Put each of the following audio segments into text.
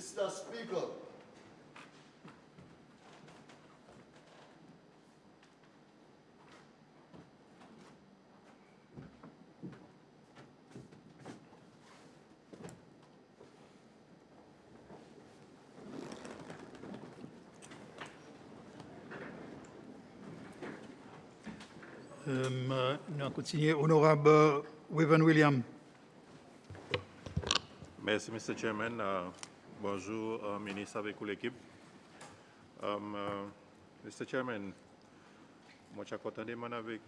Mr. Speaker. Nous continuons. Honorable Wevan William. Merci, Mr. Chairman. Bonjour, ministre, avec l'équipe. Mr. Chairman, moi, je suis content avec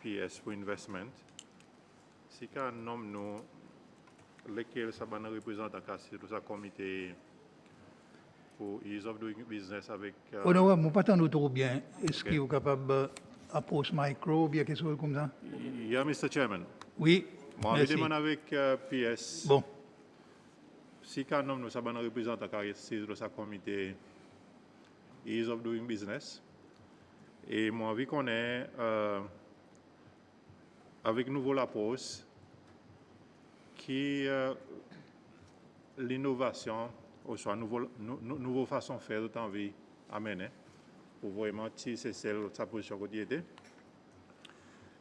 PS for Investment. Si on nomme nous, lesquels ça va nous représenter dans le comité pour Ease of Doing Business avec. Honorable, je ne pas trop bien. Est-ce que vous êtes capable d'approcher le micro ou bien quelque chose comme ça? Yeah, Mr. Chairman. Oui. Moi, je demande avec PS. Bon. Si on nomme nous, ça va nous représenter dans le comité Ease of Doing Business. Et moi, vu qu'on est avec nouveau la pause, qui l'innovation, ou soit nouvelle façon de faire de envie amener, pour vraiment si c'est celle sa position quotidienne.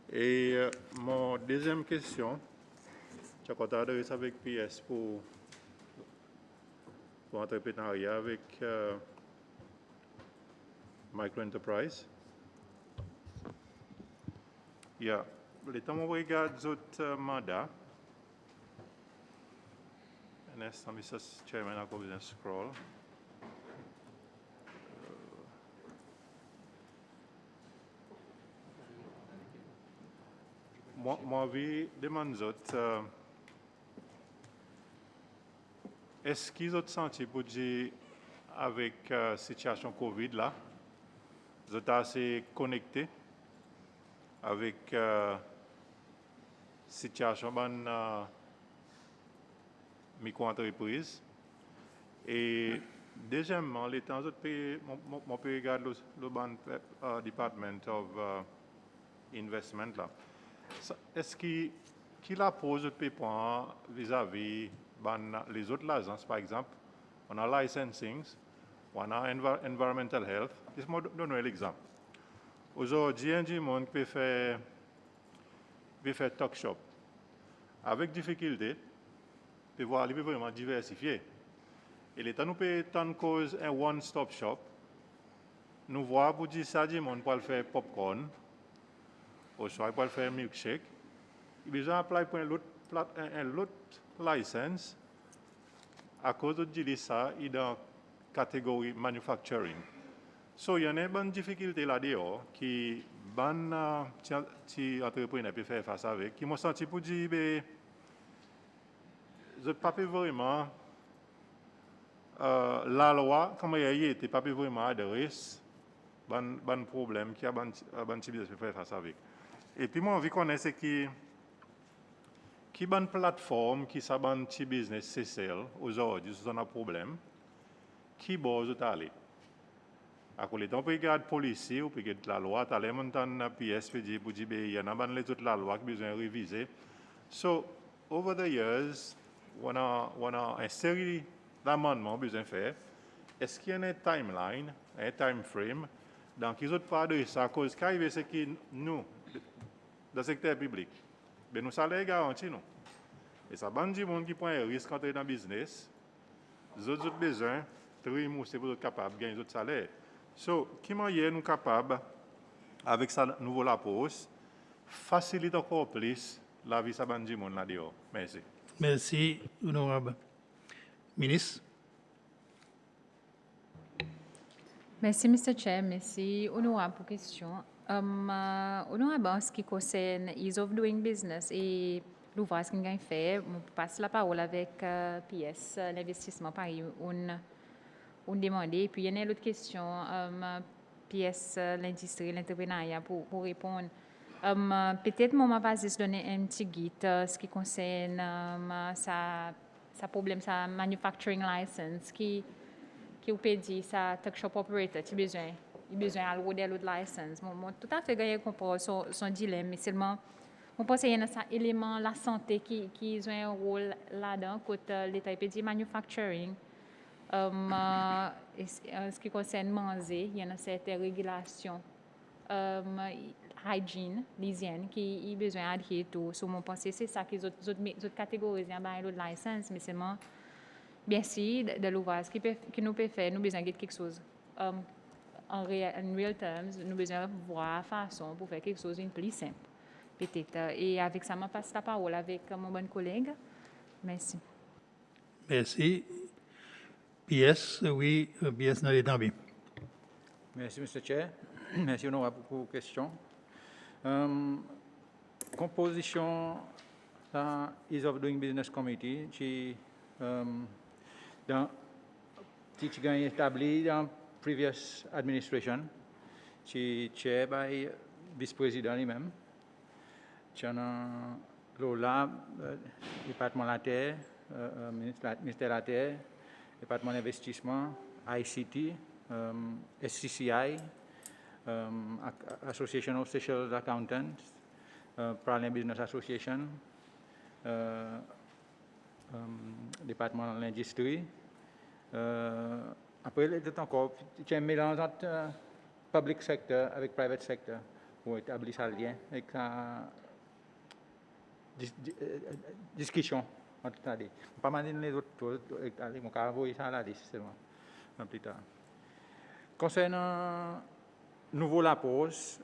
Et mon deuxième question, je suis content avec PS pour entrepreneuriat avec micro-enterprise. Yeah. Le temps où on regarde les autres mandats, un instant, Mr. Chairman, je vais vous scroll. Moi, je demande aux autres, est-ce qu'ils ont senti pour dire avec la situation Covid là, ils sont assez connectés avec la situation de micro-entreprise. Et deuxièmement, les temps autres pays, on peut regarder le Department of Investment là. Est-ce qu'il a posé des points vis-à-vis les autres agences, par exemple, on a licensing, on a environmental health. Laisse-moi donner l'exemple. Aujourd'hui, il y a du monde qui peut faire talk shop. Avec difficulté, il peut vraiment diversifier. Et l'État nous peut tant cause un one-stop shop. Nous voyons pour dire ça, du monde peut faire popcorn, ou soit peut faire milkshake. Il a besoin d'appliquer pour un autre licence à cause de ça, il est dans la catégorie manufacturing. So, il y a une bonne difficulté là-dedans qui bonne entrepreneur peut faire face avec. Qui m'a senti pour dire, je ne peux pas vraiment la loi, comme il y a été, pas vraiment adresse bon problème qui a bon business peut faire face avec. Et puis moi, vu qu'on est ce qui bonne plateforme qui ça bon petit business c'est celle aujourd'hui c'est un problème qui bosse aller à côté on peut regarder policier ou peut regarder la loi t'as les montants PSP dit pour dire il y en a ban les autres la loi qui besoin réviser. So over the years on a une série d'amendements besoin faire. Est-ce qu'il y a un timeline, un time frame dans qu'ils autres pas de ça à cause qu'arrive c'est que nous dans le secteur public ben nous salaire garanti non. Et ça bande du monde qui prend un risque d'entrer dans le business. Les autres ont besoin de rembourser pour être capable de gagner d'autres salaires. So, qui moyen nous capable avec sa nouvelle approche facilite encore plus la vie de bande du monde là dehors. Merci. Merci, honorable. Ministre. Merci, Mr. Chair. Merci, honorable, pour la question. Honorable, en ce qui concerne Ease of Doing Business et l'ouvrage qu'on a fait, je passe la parole avec PS, l'investissement Paris, on demande. Et puis, il y a une autre question, PS, l'industrie, l'entrepreneuriat, pour répondre. Peut-être, moi, je vais donner un petit guide, ce qui concerne sa problème, sa manufacturing license, qui vous peut dire ça, talk shop operator, tu as besoin de l'autre licence. Moi, tout à fait gagné comprendre son dilemme, mais seulement, je pense qu'il y a un élément, la santé, qui joue un rôle là-dedans, côté l'État peut dire manufacturing. En ce qui concerne manger, il y a certaines régulations. Hygiene, l'hygiène, qui a besoin d'adhérer tout. Sur mon pensée, c'est ça qu'ils ont catégorisé dans l'autre licence, mais seulement, bien sûr, de l'ouvrage qui nous peut faire, nous besoin de quelque chose. En real terms, nous besoin de voir la façon pour faire quelque chose de plus simple, peut-être. Et avec ça, je passe la parole avec mon bon collègue. Merci. Merci. PS, oui, PS dans les temps bien. Merci, Mr. Chair. Merci, honorable, pour vos questions. Composition de Ease of Doing Business Committee, qui est établi dans previous administration, qui est chair by vice-président lui-même. Qui a l'OLA, département de la terre, ministère de la terre, département d'investissement, ICT, SCCI, Association of Social Accountants, Parallel Business Association, département de l'industrie. Après, il y a encore un mélange entre public sector avec private sector pour établir ce lien avec la discussion entre les deux. Pas mal les autres choses, mon cas, vous ça à la liste seulement plus tard. Concernant nouveau la pause,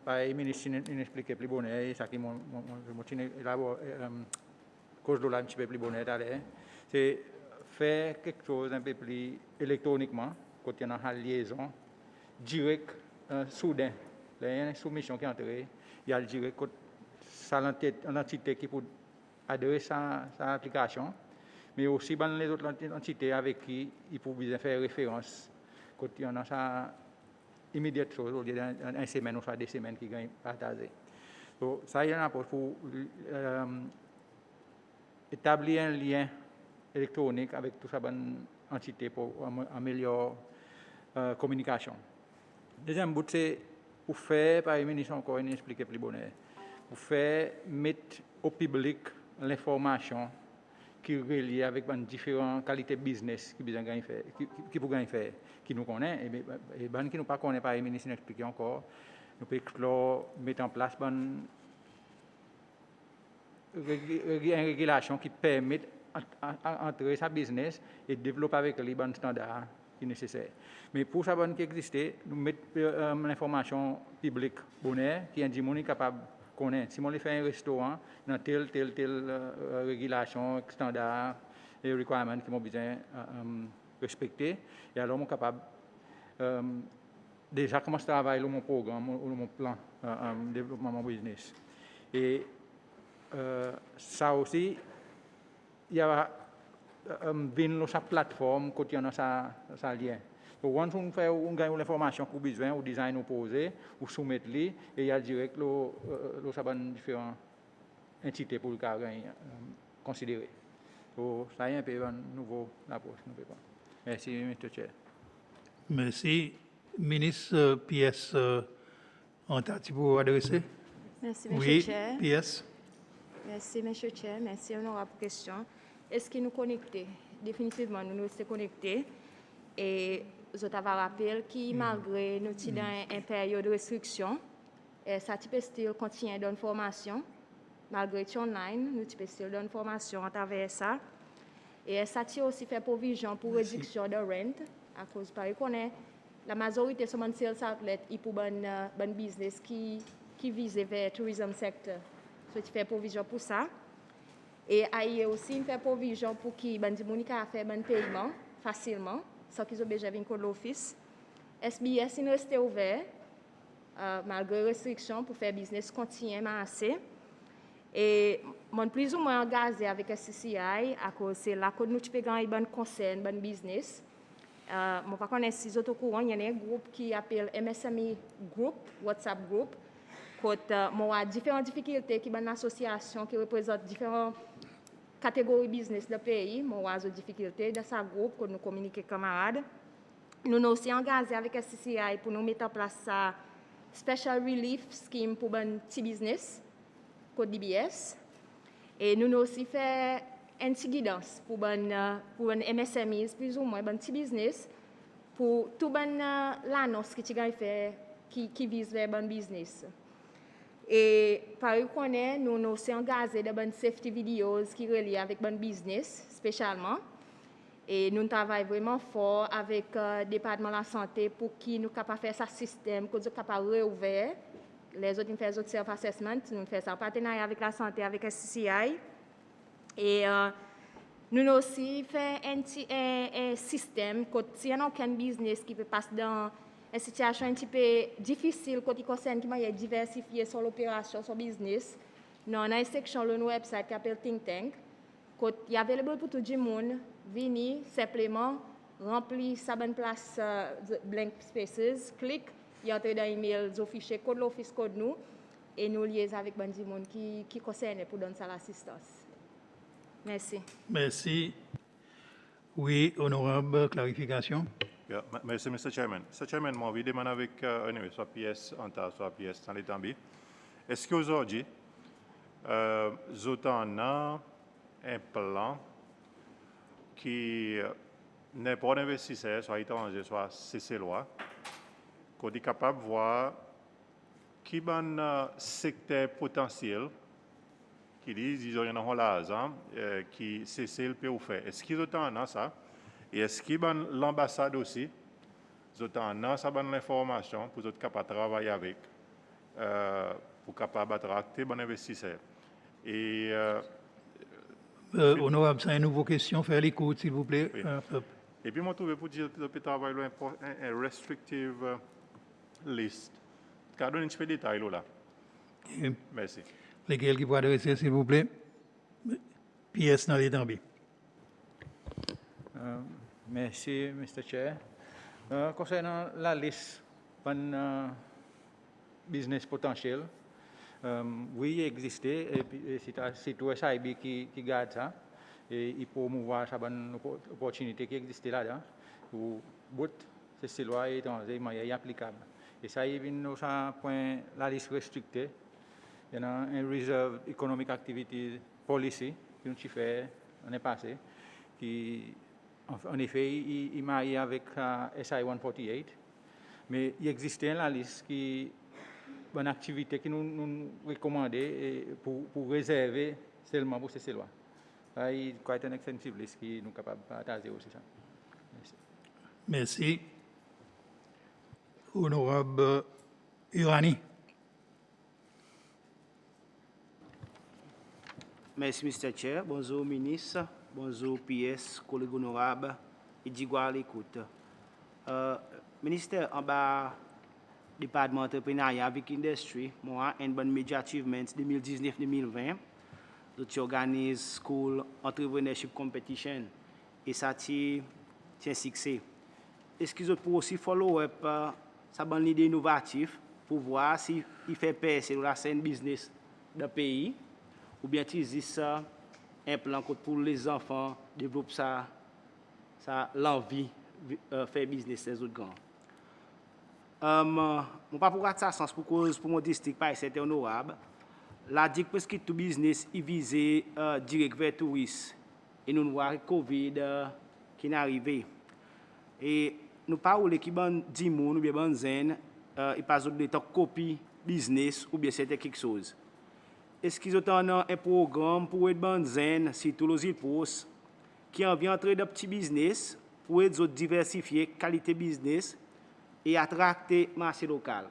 par le ministre inexpliqué plus bonnet, ça qui m'a cause de la un petit peu plus bonnet c'est faire quelque chose un peu plus électroniquement, quand il y a une liaison directe, soudain. Il y a une soumission qui est entrée, il y a le direct, l'entité qui peut adhérer à sa application, mais aussi dans les autres entités avec qui il peut faire référence quand il y en a ça immédiate chose, au lieu d'une semaine ou 2 semaines qui gagnent partagé. Donc, ça, il y en a pour établir un lien électronique avec toute cette entité pour améliorer la communication. Deuxième but, c'est pour faire, par le ministre encore une expliquer plus bonnet, pour faire mettre au public l'information qui est reliée avec différentes qualités de business qui peuvent faire, qui nous connaissent, et qui nous pas connaissent par le ministre expliquer encore, nous pouvons mettre en place une régulation qui permet d'entrer sa business et de développer avec les bons standards qui sont nécessaires. Mais pour ça qui existe, nous mettons l'information publique bonne qui est un capable de connaître. Si on fait un restaurant, dans telle régulation, standard et requirements qui sont besoin respecter, et alors on est capable déjà commencer à travailler sur mon programme, sur mon plan de développement de mon business. Et ça aussi, il y a une plateforme qui a sa lien. Donc, quand on fait l'information qu'on a besoin, au design opposé, ou soumettre les, et il y a direct différentes entités pour le cas considérer. Donc, ça y est un peu une nouvelle approche. Merci, Mr. Chair. Merci. Ministre PS, en tâche pour adresser. Merci, M. Oui, Chair. PS. Merci, M. Chair. Merci, honorable question. Est-ce que nous connectés? Définitivement, nous sommes connectés. Et je t'avais rappelé que malgré nous sommes dans une période de restriction, ça peut still continuer de donner formation. Malgré que online, nous peut still donner formation à travers ça. Et ça aussi fait provision pour réduction de rent. À cause par qu'on est la majorité de mon sales outlet est pour un business qui vise vers le tourisme secteur. Donc, tu fais provision pour ça. Et il y a aussi une provision pour qui les gens faire un paiement facilement, sans qu'ils aient besoin de l'office. SBS est resté ouvert, malgré les restrictions, pour faire business continuellement assez. Et je suis plus ou moins engagé avec SCCI, à cause c'est là que nous pouvons gagner un concern, un business. Je ne sais pas si vous êtes au courant, il y a un groupe qui appelle MSME Group, WhatsApp Group. Quand on a différentes difficultés, qui est une association qui représente différentes catégories de business du pays, on a des difficultés dans ce groupe que nous communiquons avec les camarades. Nous sommes aussi engagés avec SCCI pour nous mettre en place un Special Relief Scheme pour un petit business, code DBS. Et nous avons aussi fait une petite guidance pour les MSMEs, plus ou moins, un petit business, pour tout l'annonce que tu as fait qui vise vers bon business. Et par exemple, nous nous sommes engagés dans des safety videos qui relient avec bon business, spécialement. Et nous travaillons vraiment fort avec le département de la santé pour qu'ils nous capables faire ce système, pour nous capables de réouvrir. Les autres, nous faisons d'autres self-assessment, nous faisons ça en partenariat avec la santé, avec SCCI. Et nous avons aussi fait un système, quand il y a aucun business qui peut passer dans une situation un petit peu difficile, quand il concerne qui est diversifié sur l'opération, sur le business, nous avons une section sur notre website qui s'appelle Think Tank. Quand il est available pour tout le monde, venez simplement remplir sa bonne place blank spaces, clique, il entre dans l'email, vous fichiez code l'office code nous et nous liaisons avec les gens qui concernent pour donner ça l'assistance. Merci. Merci. Oui, honorable, clarification. Yeah, merci, Mr. Chairman. Mr. Chairman, moi, je demande avec soit PS Anta, soit PS dans les Tambi. Est-ce qu'aujourd'hui, vous avez un plan qui n'est pas d'investisseur, soit étranger, soit CCLOA, qu'on est capable de voir qui est un secteur potentiel qui dit, ils ont l'argent, qui CCL peut faire. Est-ce qu'ils ont ça? Et est-ce qu'il y a l'ambassade aussi? Ils ont ça l'information pour être capable de travailler avec, pour capable d'attracter des investisseurs. Et Honorable, c'est une nouvelle question. Faire l'écoute, s'il vous plaît. Oui. Et puis, moi, je pour dire que le travail est un restrictive list. Je vais donner un petit peu de détails là. Et Merci. lesquels qui pourraient adresser, s'il vous plaît? Pièce dans les Tambi. Merci, Mr. Chair. Concernant la liste de business potentiel, oui, il existe, et c'est tout SIB qui garde ça, et il promouvoir ça bonne opportunité qui existe là-dedans, pour but, c'est loi étrangère, mais est applicable. Et ça, il vient ça point la liste restrictée. Il y a un Reserve Economic Activity Policy qui nous fait l'année passée, qui en effet, il marie avec SI 148, mais il existe la liste qui une activité qui nous recommande pour réserver seulement pour ces lois. Il y a une extensive liste qui nous est capable de partager aussi ça. Merci. Merci. Honorable Irani. Merci, Mr. Chair. Bonjour, ministre. Bonjour, PS, collègues honorables et d'Igua à l'écoute. Ministère, en bas, département entrepreneuriat avec industrie, moi, un bon major achievement 2019-2020. Nous organisons School Entrepreneurship Competition et ça, c'est un succès. Est-ce qu'ils peuvent aussi follow-up sa bonne idée innovative pour voir s'il fait percer la scène business d'un pays ou bien il existe un plan pour les enfants développer l'envie de faire business les autres grands. Je ne pas pour ça sens pour cause pour mon district pas c'est honorable. La dit presque tout business il vise direct vers touristes et nous voir Covid qui est arrivé. Et nous parlons l'équipe ban 10 moun ou bien ban zen il pas de copie business ou bien c'était quelque chose. Est-ce qu'ils ont un programme pour être ban zen si tous les postes qui en vient entrer dans petit business pour être diversifier qualité business et attracter marché local.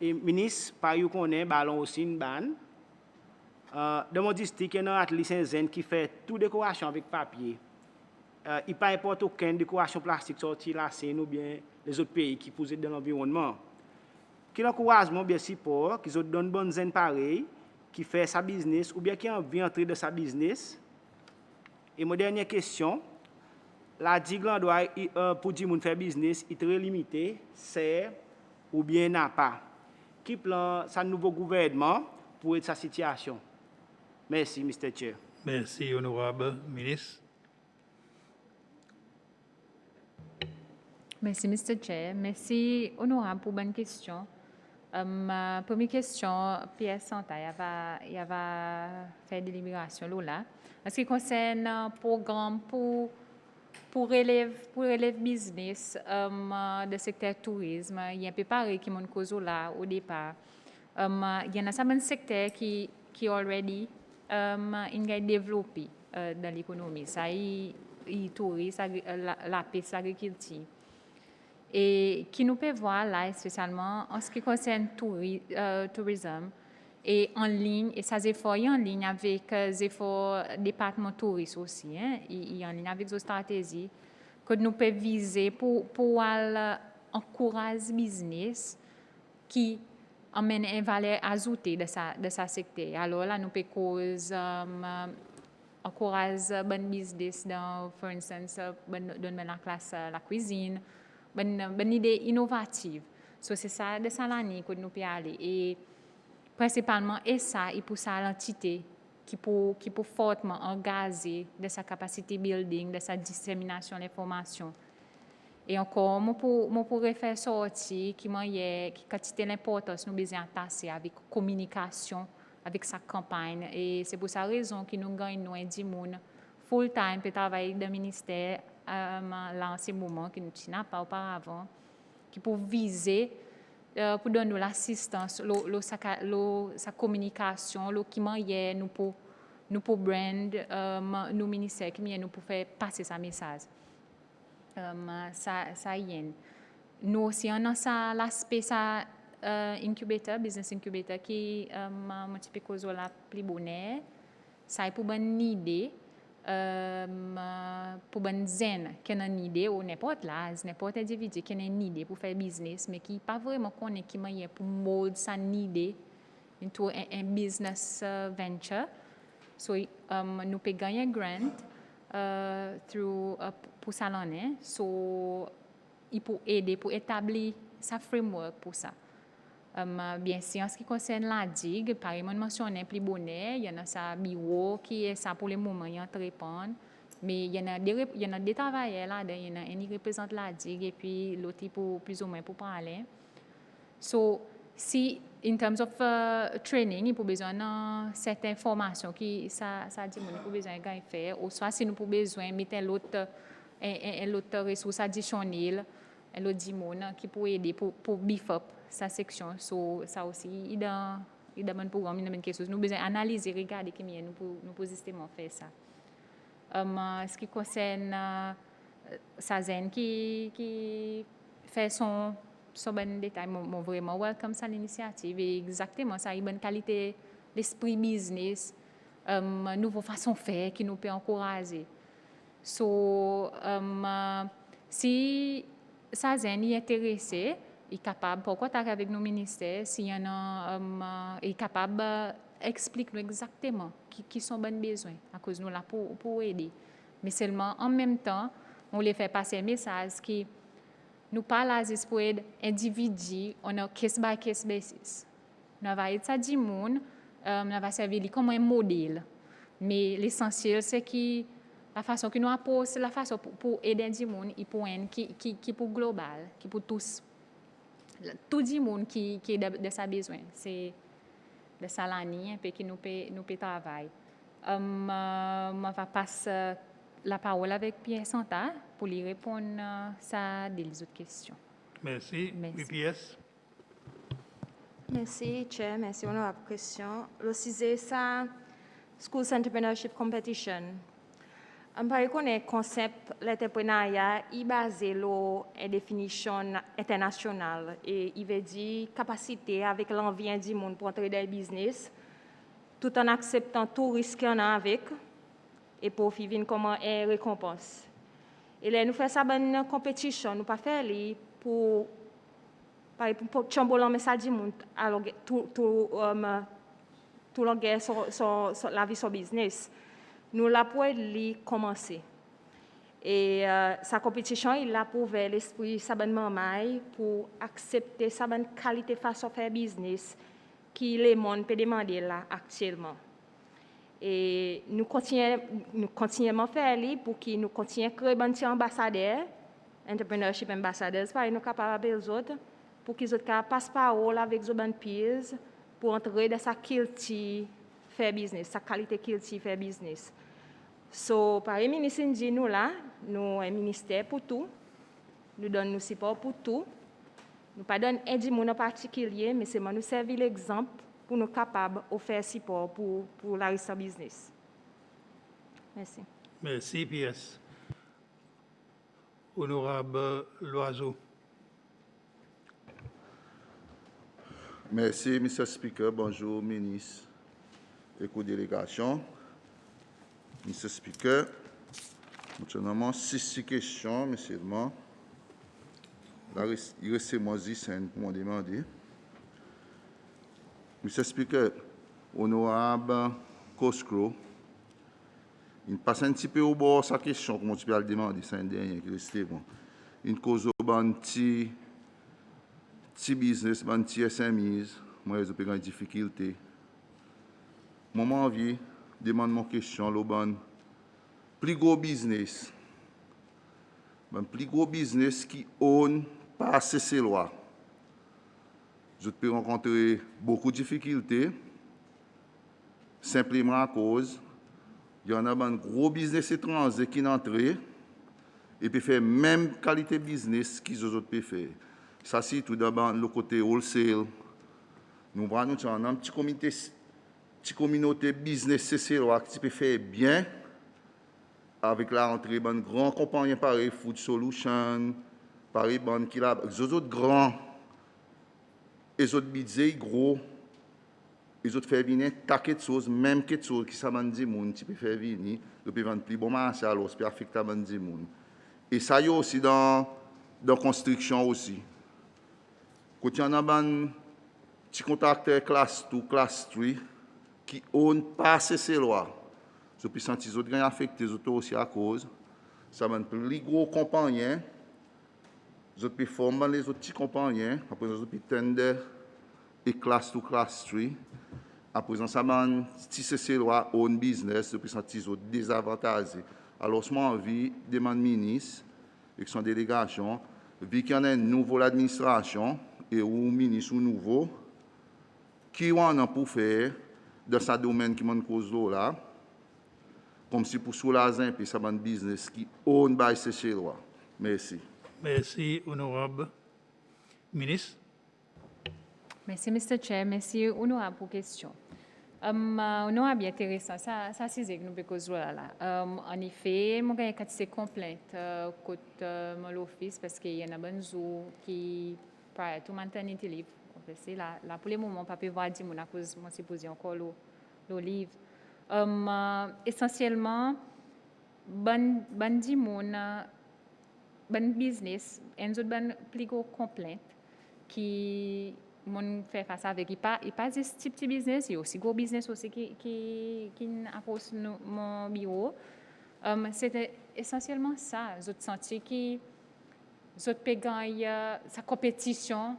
Et ministre par you connaît ballon aussi une ban dans mon district il y a un atelier zen qui fait toute décoration avec papier. Il pas importe aucune décoration plastique sortie là c'est nous bien les autres pays qui posent dans l'environnement. Qui l'encouragement bien support qui donne bonne zen pareil qui fait sa business ou bien qui a envie d'entrer dans sa business. Et ma dernière question, la diglan doit pour dire moun faire business est très limité, c'est ou bien n'a pas. Qui plan sa nouveau gouvernement pour être sa situation. Merci Mr. Chair. Merci, honorable ministre. Merci, Mr. Chair. Merci, honorable, pour bonne question. Première question, Pierre Santa, il va faire délibération là. En ce qui concerne un programme pour relève business de secteur tourisme, il y a un peu pareil qui mon cause là au départ. Il y en a certains secteurs qui already développé dans l'économie. Ça y tourisme, la pêche, l'agriculture. Et qui nous peut voir là, spécialement en ce qui concerne tourisme et en ligne, et ça efforts en ligne avec les efforts département tourisme aussi, hein, et en ligne avec nos stratégies que nous pouvons viser pour encourager business qui amène une valeur ajoutée de sa secteur. Alors là, nous pouvons cause encourager bon business dans, par exemple, dans la classe la cuisine, bonne idée innovative. So, c'est ça, de ça l'année que nous pouvons aller. Et principalement, et ça, il pousse à l'entité qui peut fortement engager de sa capacité building, de sa dissémination de l'information. Et encore, je pourrais faire sortir qui quantité l'importance nous besoin attacher avec communication, avec sa campagne. Et c'est pour cette raison que nous gagnons un monde full time pour travailler dans le ministère là en ce moment que nous n'avons pas auparavant, qui pour viser pour donner l'assistance, sa communication, qui nous pour brand, nos ministères, qui nous pour faire passer ce message. Ça y est. Nous aussi, on a l'aspect incubator, business incubator, qui est typique de la plus bonne. Ça est pour une idée, pour une zen, qui a une idée, ou n'importe individu qui a une idée pour faire business, mais qui n'est pas vraiment connaît qui est pour mold sa idée into un business venture. So, nous pouvons gagner un grant pour ça l'année. So, il peut aider pour établir sa framework pour ça. Bien sûr, en ce qui concerne la digue, par exemple, mentionné plus bonnet, il y en a ça bureau qui est ça pour le moment, il y a un répondre. Mais il y en a des travailleurs là, il y en a un qui représente la digue et puis l'autre pour plus ou moins pour parler. So, si in terms of training, il faut besoin de certaines formations qui ça dit il faut besoin de faire, ou soit si nous avons besoin de mettre l'autre ressource additionnelle, l'autre dimon qui peut aider pour beef up sa section. So, ça aussi, il y a un programme, il y a quelque chose. Nous avons besoin d'analyser, regarder comment nous pouvons justement faire ça. Ce qui concerne Sazen qui fait son bon détail, moi vraiment welcome ça l'initiative et exactement ça, il y a une bonne qualité d'esprit business, nouvelle façon de faire qui nous peut encourager. So, si Sazen est intéressé, il est capable, pourquoi tu avec nos ministères, s'il y en a, il est capable d'expliquer exactement qui sont les besoins, à cause nous là pour aider. Mais seulement en même temps, on les fait passer un message qui nous parle à pour aider individus on a case by case basis. Nous va aider ça du monde, nous va servir comme un modèle. Mais l'essentiel c'est que la façon que nous approchons, c'est la façon pour aider du monde, qui pour global, qui pour tous. Tout le monde qui est de sa besoin, c'est de sa ligne et qui nous peut travailler. Je vais passer la parole avec Pierre Santa pour lui répondre à des autres questions. Merci. PPS. Merci, Chair. Merci, honorable question. Le sujet, c'est Schools Entrepreneurship Competition. On peut reconnaître le concept de l'entrepreneuriat est basé sur une définition internationale et il veut dire capacité avec l'envie du monde pour entrer dans le business tout en acceptant tout risque qu'on a avec et pour vivre comme une récompense. Et là, nous faisons ça dans une compétition, nous ne pas faire pour chamboler mais ça du monde alors tout la vie sur business. Nous la pour commencer. Et sa compétition, il l'a pour ouvrir l'esprit Saban Mamay pour accepter sa bonne qualité façon de faire business qui le monde peut demander là actuellement. Et nous continuons à faire pour que nous continuions à créer des ambassadeurs, entrepreneurship ambassadors, pour nous capables les autres pour qu'ils passe parole avec les bonnes peers pour entrer dans sa qualité faire business, sa qualité qualité faire business. So, par le ministre dit nous là, nous un ministère pour tout, nous donnons nous support pour tout. Nous ne donnons pas un monde en particulier, mais c'est nous servir l'exemple pour nous capables de faire support pour la reste business. Merci. Merci, PS. Honorable Loiseau. Merci, Mr. Speaker. Bonjour, ministre et co-délégation. Mr. Speaker, nous avons 6 questions, monsieur le maire. Il reste moi 10 pour me demander. Mr. Speaker, honorable Coscro, il passe un petit peu au bord sa question, comme tu peux le demander, c'est un dernier qui reste bon. Une cause au petit business, petit SMEs, moi, j'ai pas de difficulté. Moi, j'ai envie de demander mon question, le plus gros business. Un plus gros business qui own pas ces lois. Je peux rencontrer beaucoup de difficultés, simplement à cause, il y en a un gros business étranger qui n'entre et peut faire même qualité business qu'ils autres peuvent faire. Ça, c'est tout d'abord le côté wholesale. Nous avons un petit communauté business CCLOA qui peut faire bien avec la rentrée de grands compagnies pareil, Food Solution, pareil, qui là, les autres grands, les autres budgets gros, les autres faire venir tas de choses, même quelque chose qui s'amène des gens qui peut faire venir, ils peuvent vendre plus bon marché alors ça peut affecter des gens. Et ça y est aussi dans la construction aussi. Quand il y en a un petit contracteur classe 2, classe 3 qui n'ont pas ces lois. Je peux sentir les autres gagnent affectés, les autres aussi à cause. Ça va être plus gros compagnies. Les autres former les autres petits compagnies. Après, les autres tender et classe 2, classe 3. Après, ça va si ces lois own business, je peux sentir les autres désavantagés. Alors, je envie de demander au ministre et son délégation, vu qu'il y en a une nouvelle administration et un ministre nouveau, qui on a pour faire dans ce domaine qui m'a cause là, comme si pour soulager un peu ça un business qui own by ces lois. Merci. Merci, honorable ministre. Merci, Mr. Chair. Merci, honorable, pour la question. Honorable, bien intéressant. Ça c'est ce que nous pouvons là. En effet, moi, j'ai une complainte contre mon office parce qu'il y a un bon jour qui, prior to maternity leave, là, pour le moment, pas peut voir dire mon à cause moi c'est posé encore le livre. Essentiellement, bon business, un autre bon plus gros complainte qui mon fait face avec il pas juste petit business, il y a aussi gros business aussi qui approche mon bureau. C'était essentiellement ça, je senti qui je peux gagner sa compétition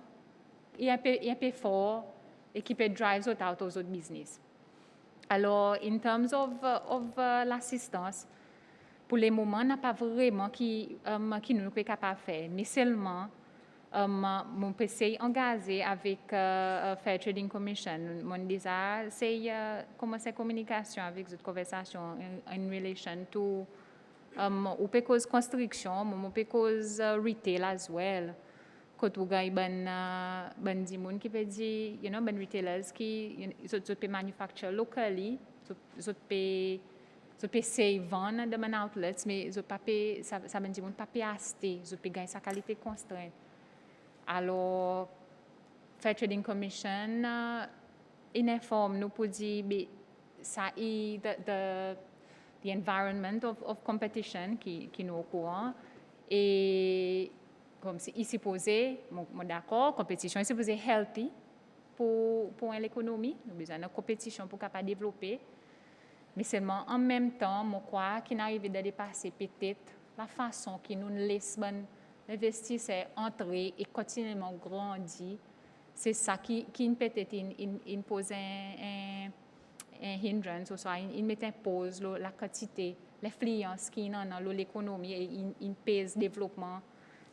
et un peu fort et qui peut drive out of autres business. Alors, in terms of l'assistance, pour le moment, on n'a pas vraiment qui nous sommes capables de faire, mais seulement mon PC engagé avec Fair Trading Commission. Mon déjà c'est commencer communication avec cette conversation in relation to ou because construction, ou because retail as well. Quand vous avez des gens qui peut dire, you know, des retailers qui peuvent manufacture locally, ils peuvent save vendre dans mes outlets, mais ils peuvent ça veut dire qu'ils ne peuvent pas acheter, ils peuvent gagner sa qualité constante. Alors, Fair Trading Commission informe nous pour dire ça est the environment of competition qui nous est au courant et comme c'est ici posé, moi d'accord, compétition est supposée healthy pour l'économie, nous avons besoin de compétition pour capable développer, mais seulement en même temps, moi crois qu'il n'arrive à dépasser peut-être la façon qui nous laisse l'investisseur entrer et continuellement grandir, c'est ça qui peut-être impose un hindrance, ou soit il met en pause la quantité, l'influence qu'il y a dans l'économie et il pèse le développement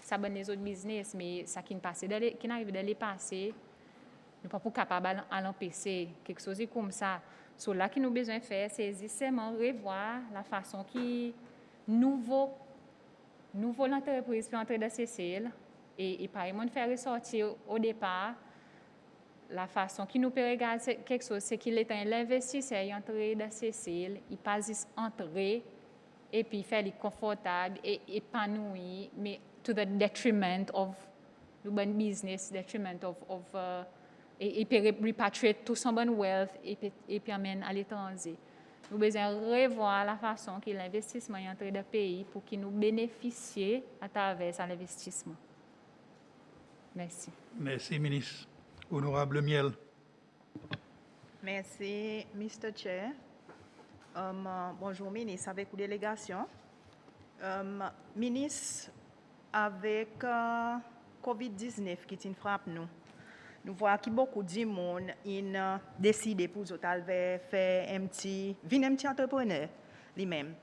ça bonne les autres business, mais ça qui n'arrive dans les passés, nous pas capable à l'empêcher, quelque chose comme ça. So là, qui nous besoin de faire, c'est justement revoir la façon qui nouveau l'entreprise peut entrer dans CCL et par exemple faire ressortir au départ la façon qui nous peut regarder quelque chose, c'est qu'il est un investisseur, il entre dans CCL, il pas juste entrer et puis faire les confortable et épanoui, mais to the detriment of the bon business, detriment of et puis repatrier tout son bon wealth et puis amène à l'étranger. Nous besoin revoir la façon que l'investissement est entré dans le pays pour qu'il nous bénéficie à travers l'investissement. Merci. Merci, ministre. Honorable Miel. Merci, Mr. Chair. Bonjour, ministre, avec la délégation. Ministre, avec COVID-19 qui frappe nous, nous voyons que beaucoup de monde ont décidé pour faire un petit entrepreneur lui-même.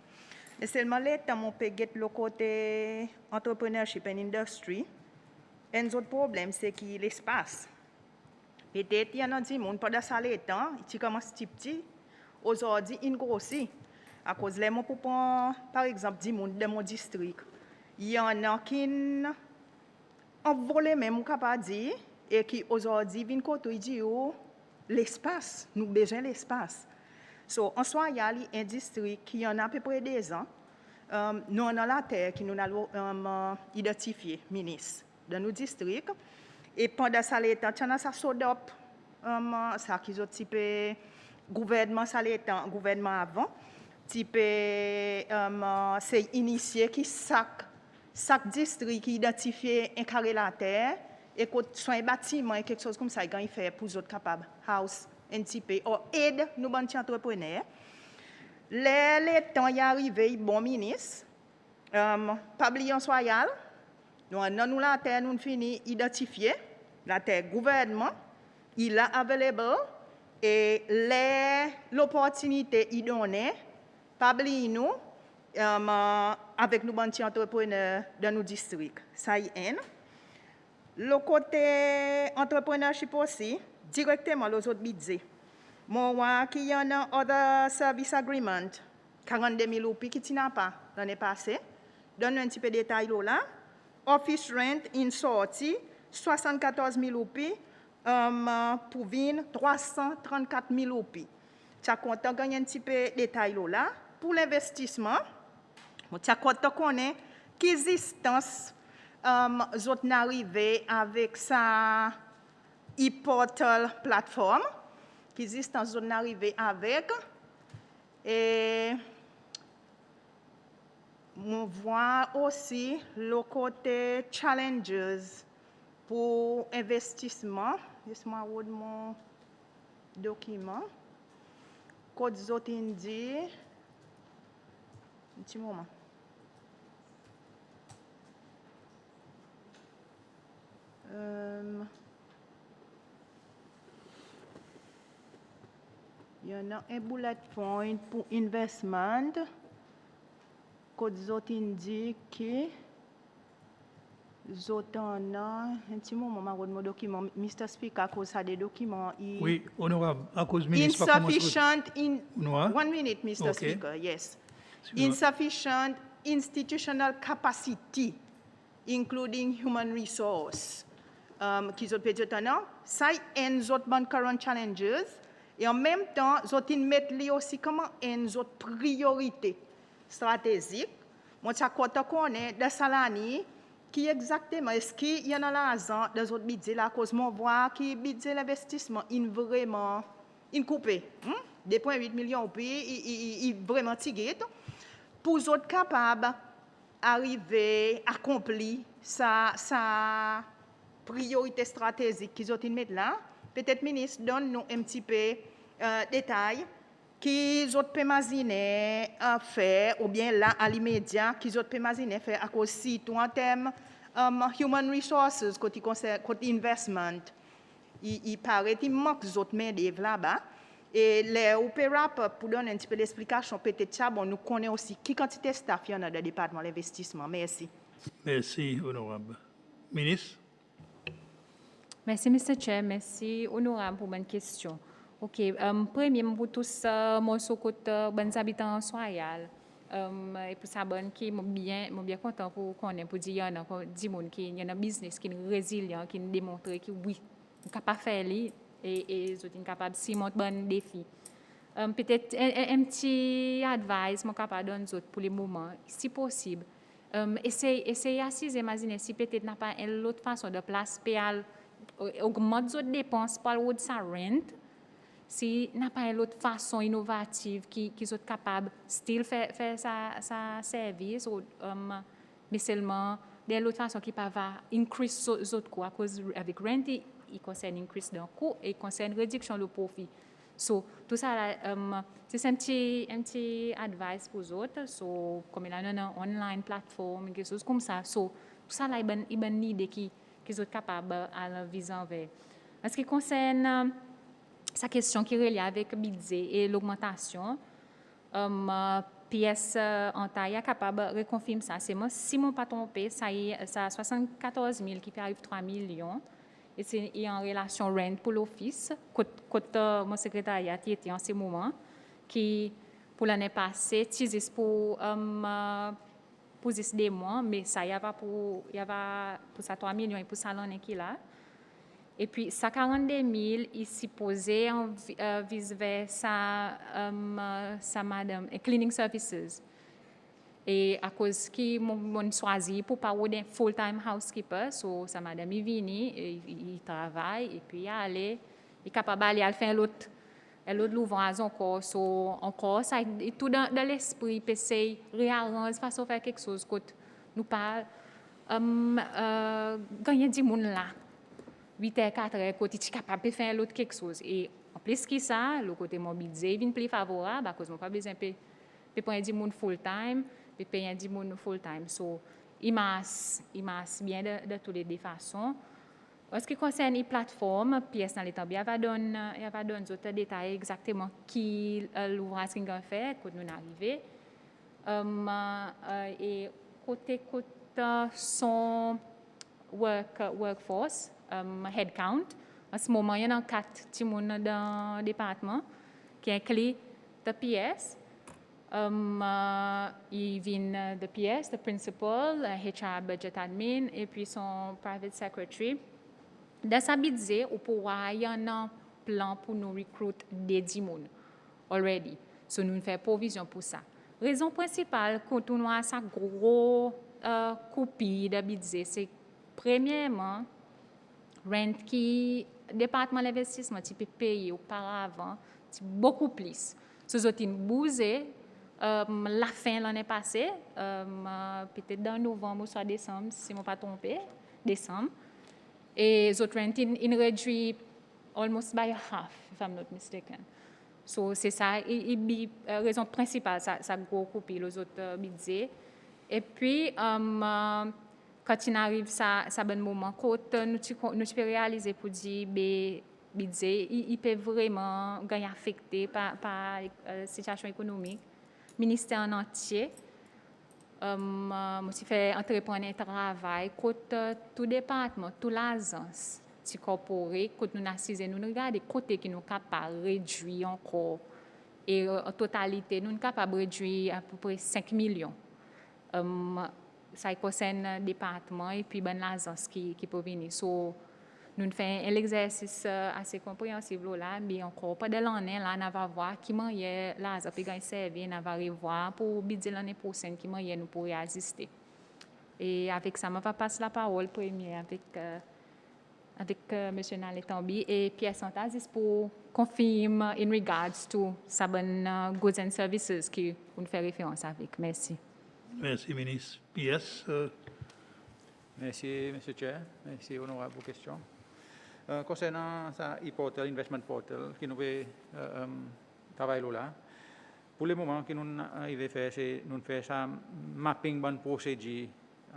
Mais seulement l'état, on peut get le côté entrepreneurship and industry. Un autre problème, c'est que l'espace. Peut-être qu'il y a des gens qui pendant ça l'état, qui commencent petit. Aujourd'hui, il grossit. À cause de moi, pour prendre, par exemple, des gens de mon district, il y en a qui ont volé même, capable de dire, et qui aujourd'hui viennent côté dire l'espace, nous avons besoin de l'espace. So, en soi, il y a un district qui en a à peu près 2 ans. Nous avons la terre qui nous a identifié, ministre, dans nos districts. Et pendant ça, l'État, il y a ça sold up, ça qui est type gouvernement, ça l'État, gouvernement avant, type c'est initié qui chaque district qui identifie un carré la terre et que soit un bâtiment et quelque chose comme ça, il fait pour les autres capables, house, un type, ou aide nous bons entrepreneurs. Les temps y arrivé, bon ministre, pavillon royal, nous avons la terre, nous fini identifier, la terre gouvernement, il est available et l'opportunité y donnée, pavillon nous, avec nos bons entrepreneurs dans nos districts. Ça y est. Le côté entrepreneurship aussi, directement les autres budgets. Moi, qui y en a other service agreement, 42 000 roupies qui n'a pas l'année passée. Donne un petit peu de détails là. Office rent in sortie, 74 000 roupies pour vin 334 000 roupies. Tu as content gagner un petit peu de détails là. Pour l'investissement, tu as content qu'on ait qu'existence autres n'arrivent avec sa e-portal plateforme qui existe en zone arrivée avec et on voit aussi le côté challenges pour investissement. Laisse-moi ouvrir mon document. Code autres dit un petit moment. Il y en a un bullet point pour investment. Code autres indique que un petit moment, mon document, Mr. Speaker, à cause ça des documents. Oui, honorable, à cause ministre. Insufficient in 1 minute, Mr. Okay. Speaker, yes. Insufficient institutional capacity, including human resource. Qui sont peut dire non, ça est autres bonnes current challenges et en même temps, ils mettent aussi comment une autre priorité stratégique. Moi, ça connaît de Salani qui exactement est-ce qu'il y en a l'argent dans autres budgets là cause mon voir qui budget l'investissement in vraiment in coupé 2,8 millions au pays il vraiment tigé pour les autres capables arriver accomplir sa priorité stratégique qu'ils ont mettre là. Peut-être ministre donne-nous un petit peu détail qu'ils ont pu imaginer faire ou bien là à l'immédiat qu'ils ont pu imaginer faire à cause si tout en termes human resources côté investment il paraît qu'il manque des autres main d'œuvre là-bas et les opéra pour donner un petit peu d'explication peut-être ça bon nous connaissons aussi qui quantité de staff il y en a dans le département de l'investissement. Merci. Merci, honorable. Ministre? Merci, Mr. Chair. Merci, honorable, pour bonne question. OK. Premier, pour tous, moi, sur côté, bonnes habitants soyal. Et pour ça, bonne qui, moi bien content pour qu'on ait, pour dire, il y en a, il y a un business qui est résilient, qui démontre que oui, on est capable de faire et ils sont capables de monter bon défi. Peut-être un petit advice, moi, capable de donner pour les moments, si possible. Essayez à imaginer si peut-être n'a pas une autre façon de place péal augmente les dépenses pour le sa rent, si n'a pas une autre façon innovative qui sont capables de faire sa service, mais seulement de l'autre façon qui peuvent increase les autres coûts, à cause avec rent, il concerne increase d'un coût et il concerne réduction de profit. So, tout ça, c'est un petit advice pour les autres, so, comme il y a une online plateforme, quelque chose comme ça. So, tout ça, il y a une idée qui sont capables de viser envers. En ce qui concerne sa question qui est reliée avec le budget et l'augmentation, PS en taille est capable de reconfirmer ça. C'est moi, si mon pas trompé, ça a 74 000 qui fait arrive 3 millions. Et c'est en relation rent pour l'office, côté mon secrétariat qui était en ce moment, qui pour l'année passée, c'est pour 10 mois, mais ça y a pas pour ça 3 millions et pour ça l'année qui là. Et puis ça 42 000 il s'y posait en vis vers sa madame cleaning services. Et à cause qui m'ont choisi pour pas avoir full-time housekeeper, so sa madame est venue, il travaille et puis il allait, il est capable d'aller à faire l'autre l'ouvrage encore, so encore ça et tout dans l'esprit, puis c'est réarrange façon faire quelque chose que nous pas gagner du monde là. 8h, 4h, côté tu capable de faire l'autre quelque chose et en plus que ça, le côté mon budget vient plus favorable à cause mon pas besoin de prendre du monde full-time. Et payer du monde full-time. So, il masse bien de toutes les façons. En ce qui concerne les plateformes, pièces dans les temps, il va donner d'autres détails exactement qui l'ouvrage qu'on a fait quand nous arrivons. Et côté son workforce, headcount, en ce moment, il y a 4 petits monde dans le département qui inclut de pièces. Il vient de PS, le principal, HR budget admin et puis son private secretary. Dans sa budget, il y a un plan pour nous recruter des 10 personnes already. So nous faisons provision pour ça. Raison principale quand on a sa grosse copie de budget, c'est premièrement, rent qui département d'investissement qui peut payer auparavant, c'est beaucoup plus. Ce sont une bousée. La fin de l'année passée, peut-être dans novembre ou soit décembre, si je ne me pas trompé, décembre. Et les autres rent, ils réduisent almost by half, if I'm not mistaken. So, c'est ça, la raison principale, ça gros coupé les autres budgets. Et puis, quand il arrive, ça bon moment, quand nous pouvons réaliser pour dire, budget, il peut vraiment gagner affecté par la situation économique. Ministère en entier, moi fait entreprendre un travail côté tout département, toute l'agence, qui corporé, côté nous assisons, nous regardons côté qui nous capable de réduire encore et en totalité nous capable de réduire à peu près 5 millions. Ça concerne le département et puis l'agence qui peut venir. So, nous faisons un exercice assez compréhensible là, mais encore pas de l'année, là, on va voir qui moyen là, ça peut gagner servi, on va revoir pour budget l'année prochaine qui moyen nous pourrions assister. Et avec ça, je vais passer la parole premier avec M. Naletambi et Pierre Santasis pour confirmer in regards to Saban goods and services qui on fait référence avec. Merci. Merci, ministre. PS? Merci, M. Chair. Merci, honorable pour question. Concernant ça, e-portal, investment portal, qui nous fait travailler là, pour le moment, ce que nous arrivons à faire, c'est nous faire ça mapping de procédure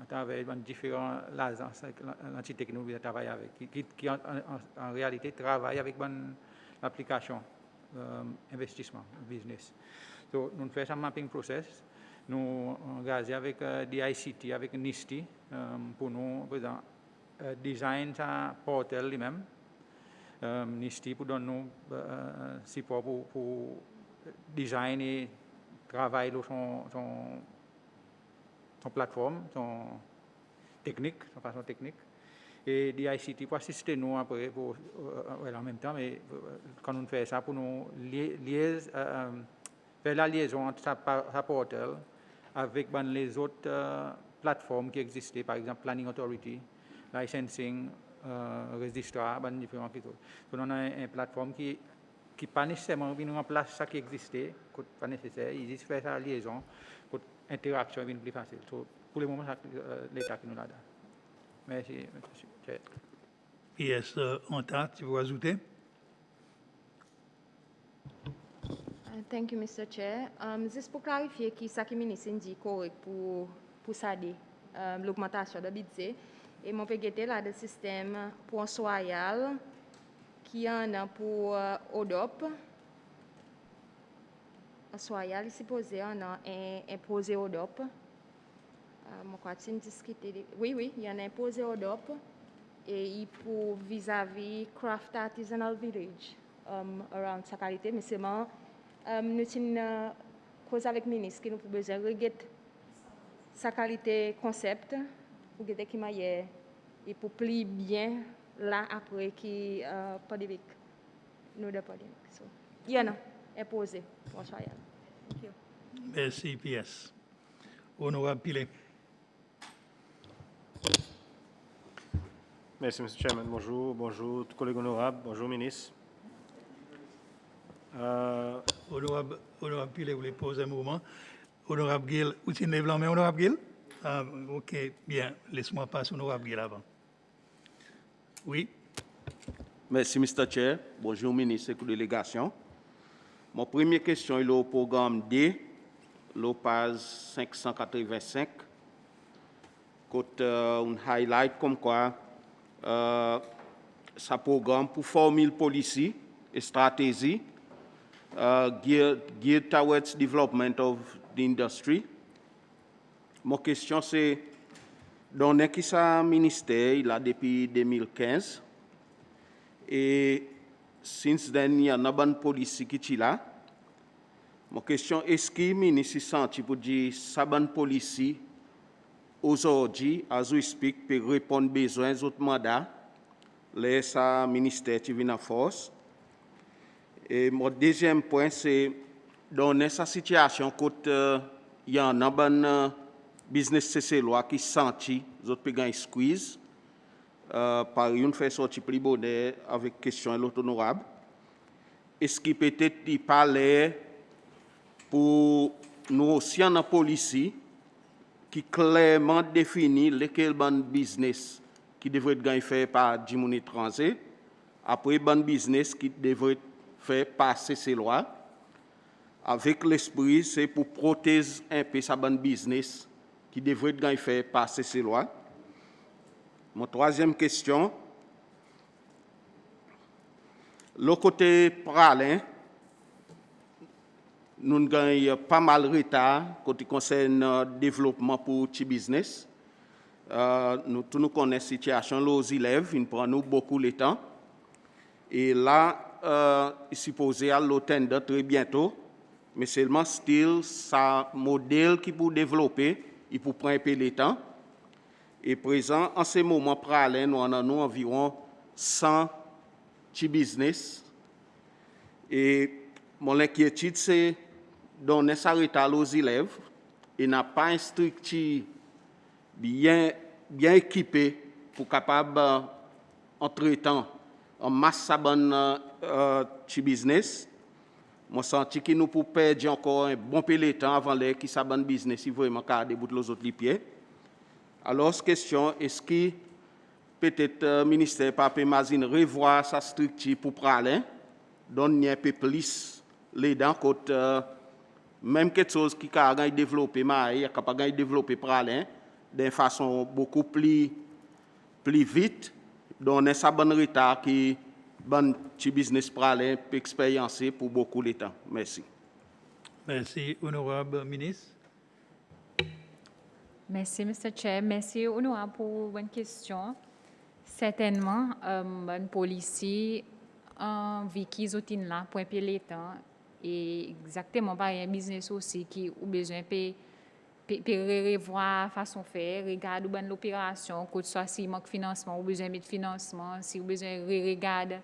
à travers différents agences, l'entité que nous travaillons avec, qui en réalité travaille avec l'application investissement, business. Donc, nous faisons ça mapping process. nous engagés avec DICT, avec NISTI, pour nous, par exemple, design un portail lui-même. NISTI pour donner nous support pour design et travailler sur son plateforme, son technique, son façon technique. Et DICT pour assister nous après, en même temps, mais quand on fait ça, pour nous faire la liaison entre sa portail avec les autres plateformes qui existaient, par exemple Planning Authority, Licensing, Registrar, différents qui sont. On a une plateforme qui pas nécessairement vient en place ça qui existait, pas nécessaire, ils disent faire sa liaison, pour l'interaction est plus facile. Pour le moment, l'État qui nous l'a donné. Merci, monsieur. Yes, Anta, tu veux ajouter? Thank you, Mr. Chair. Juste pour clarifier qui ça qui ministre dit correct pour ça l'augmentation de budget. Et mon PGT là, le système pour soyal qui en a pour ODOP. Soyal, supposé en a imposé ODOP. Mon continue discuter. Oui, il y en a imposé ODOP. Et il pour vis-à-vis Craft Artisanal Village, around sa qualité. Mais c'est moi, nous avons cause avec le ministre qui nous peut besoin de regarder sa qualité concept. Pour que qui maille et pour plier bien là après qui pandémique nous de pandémique so yeah imposé bonsoir. Thank you. Merci, PS. Honorable Pilet. Merci, Mr. Chairman. Bonjour, collègues honorables. Bonjour, ministre. Honorable Pilet, vous voulez poser un moment. Honorable Gill, vous tenez blanc, mais Honorable Gill? Ok, bien. Laisse-moi passer Honorable Gill avant. Oui. Merci, Mr. Chair. Bonjour, ministre et délégation. Mon première question est au programme D, l'OPAS 585. Côté un highlight comme quoi ça programme pour former policy et stratégie geared towards development of the industry. Mon question c'est dans qui ça ministère il a depuis 2015 et since then il y a une bonne policy qui est là. Mon question est-ce que le ministre senti pour dire sa bonne policy aujourd'hui, as we speak, pour répondre aux besoins des autres mandats, les ministère qui vient en force. Et mon deuxième point, c'est dans cette situation, quand il y a un bon business CC loi qui senti, les autres peuvent squeeze, par une fait sortir plus bonnet avec question de l'auto-honorable. Est-ce qu'il peut-être parler pour nous aussi en police qui clairement définit lequel bon business qui devrait être fait par Jimoun étranger, après bon business qui devrait être fait par ces lois, avec l'esprit c'est pour protéger un peu sa bon business qui devrait être fait par ces lois. Mon troisième question, le côté pralin, nous avons pas mal de retard côté concerne le développement pour petit business. Nous connaissons la situation de nos élèves, il prend nous beaucoup de temps. Et là, il est supposé à l'automne très bientôt, mais seulement still, ça modèle qui pour développer, il faut prendre un peu de temps. Et présent, en ce moment, nous avons environ 100 petits business. Et mon inquiétude, c'est donner ça retard aux élèves et n'a pas une structure bien équipée pour capable entre-temps en masse à bon petit business. Moi senti que nous pour perdre encore un bon peu de temps avant les qui ça bon business si vraiment car debout les autres pieds. Alors question est-ce que peut-être le ministère Pape Mazine revoir sa structure pour praler donner un peu plus les dents côté même quelque chose qui a développé mais il a capable de développer praler d'une façon beaucoup plus vite donner ça bon retard qui bon petit business praler peut expériencer pour beaucoup de temps. Merci. Merci, honorable ministre. Merci, Mr. Chair. Merci, honorable, pour une question. Certainement, une policy, vu qu'ils sont là pour un peu les temps, et exactement par un business aussi qui a besoin de revoir la façon de faire, regarder l'opération, que ce soit si manque financement, ou besoin de financement, si vous besoin de regarder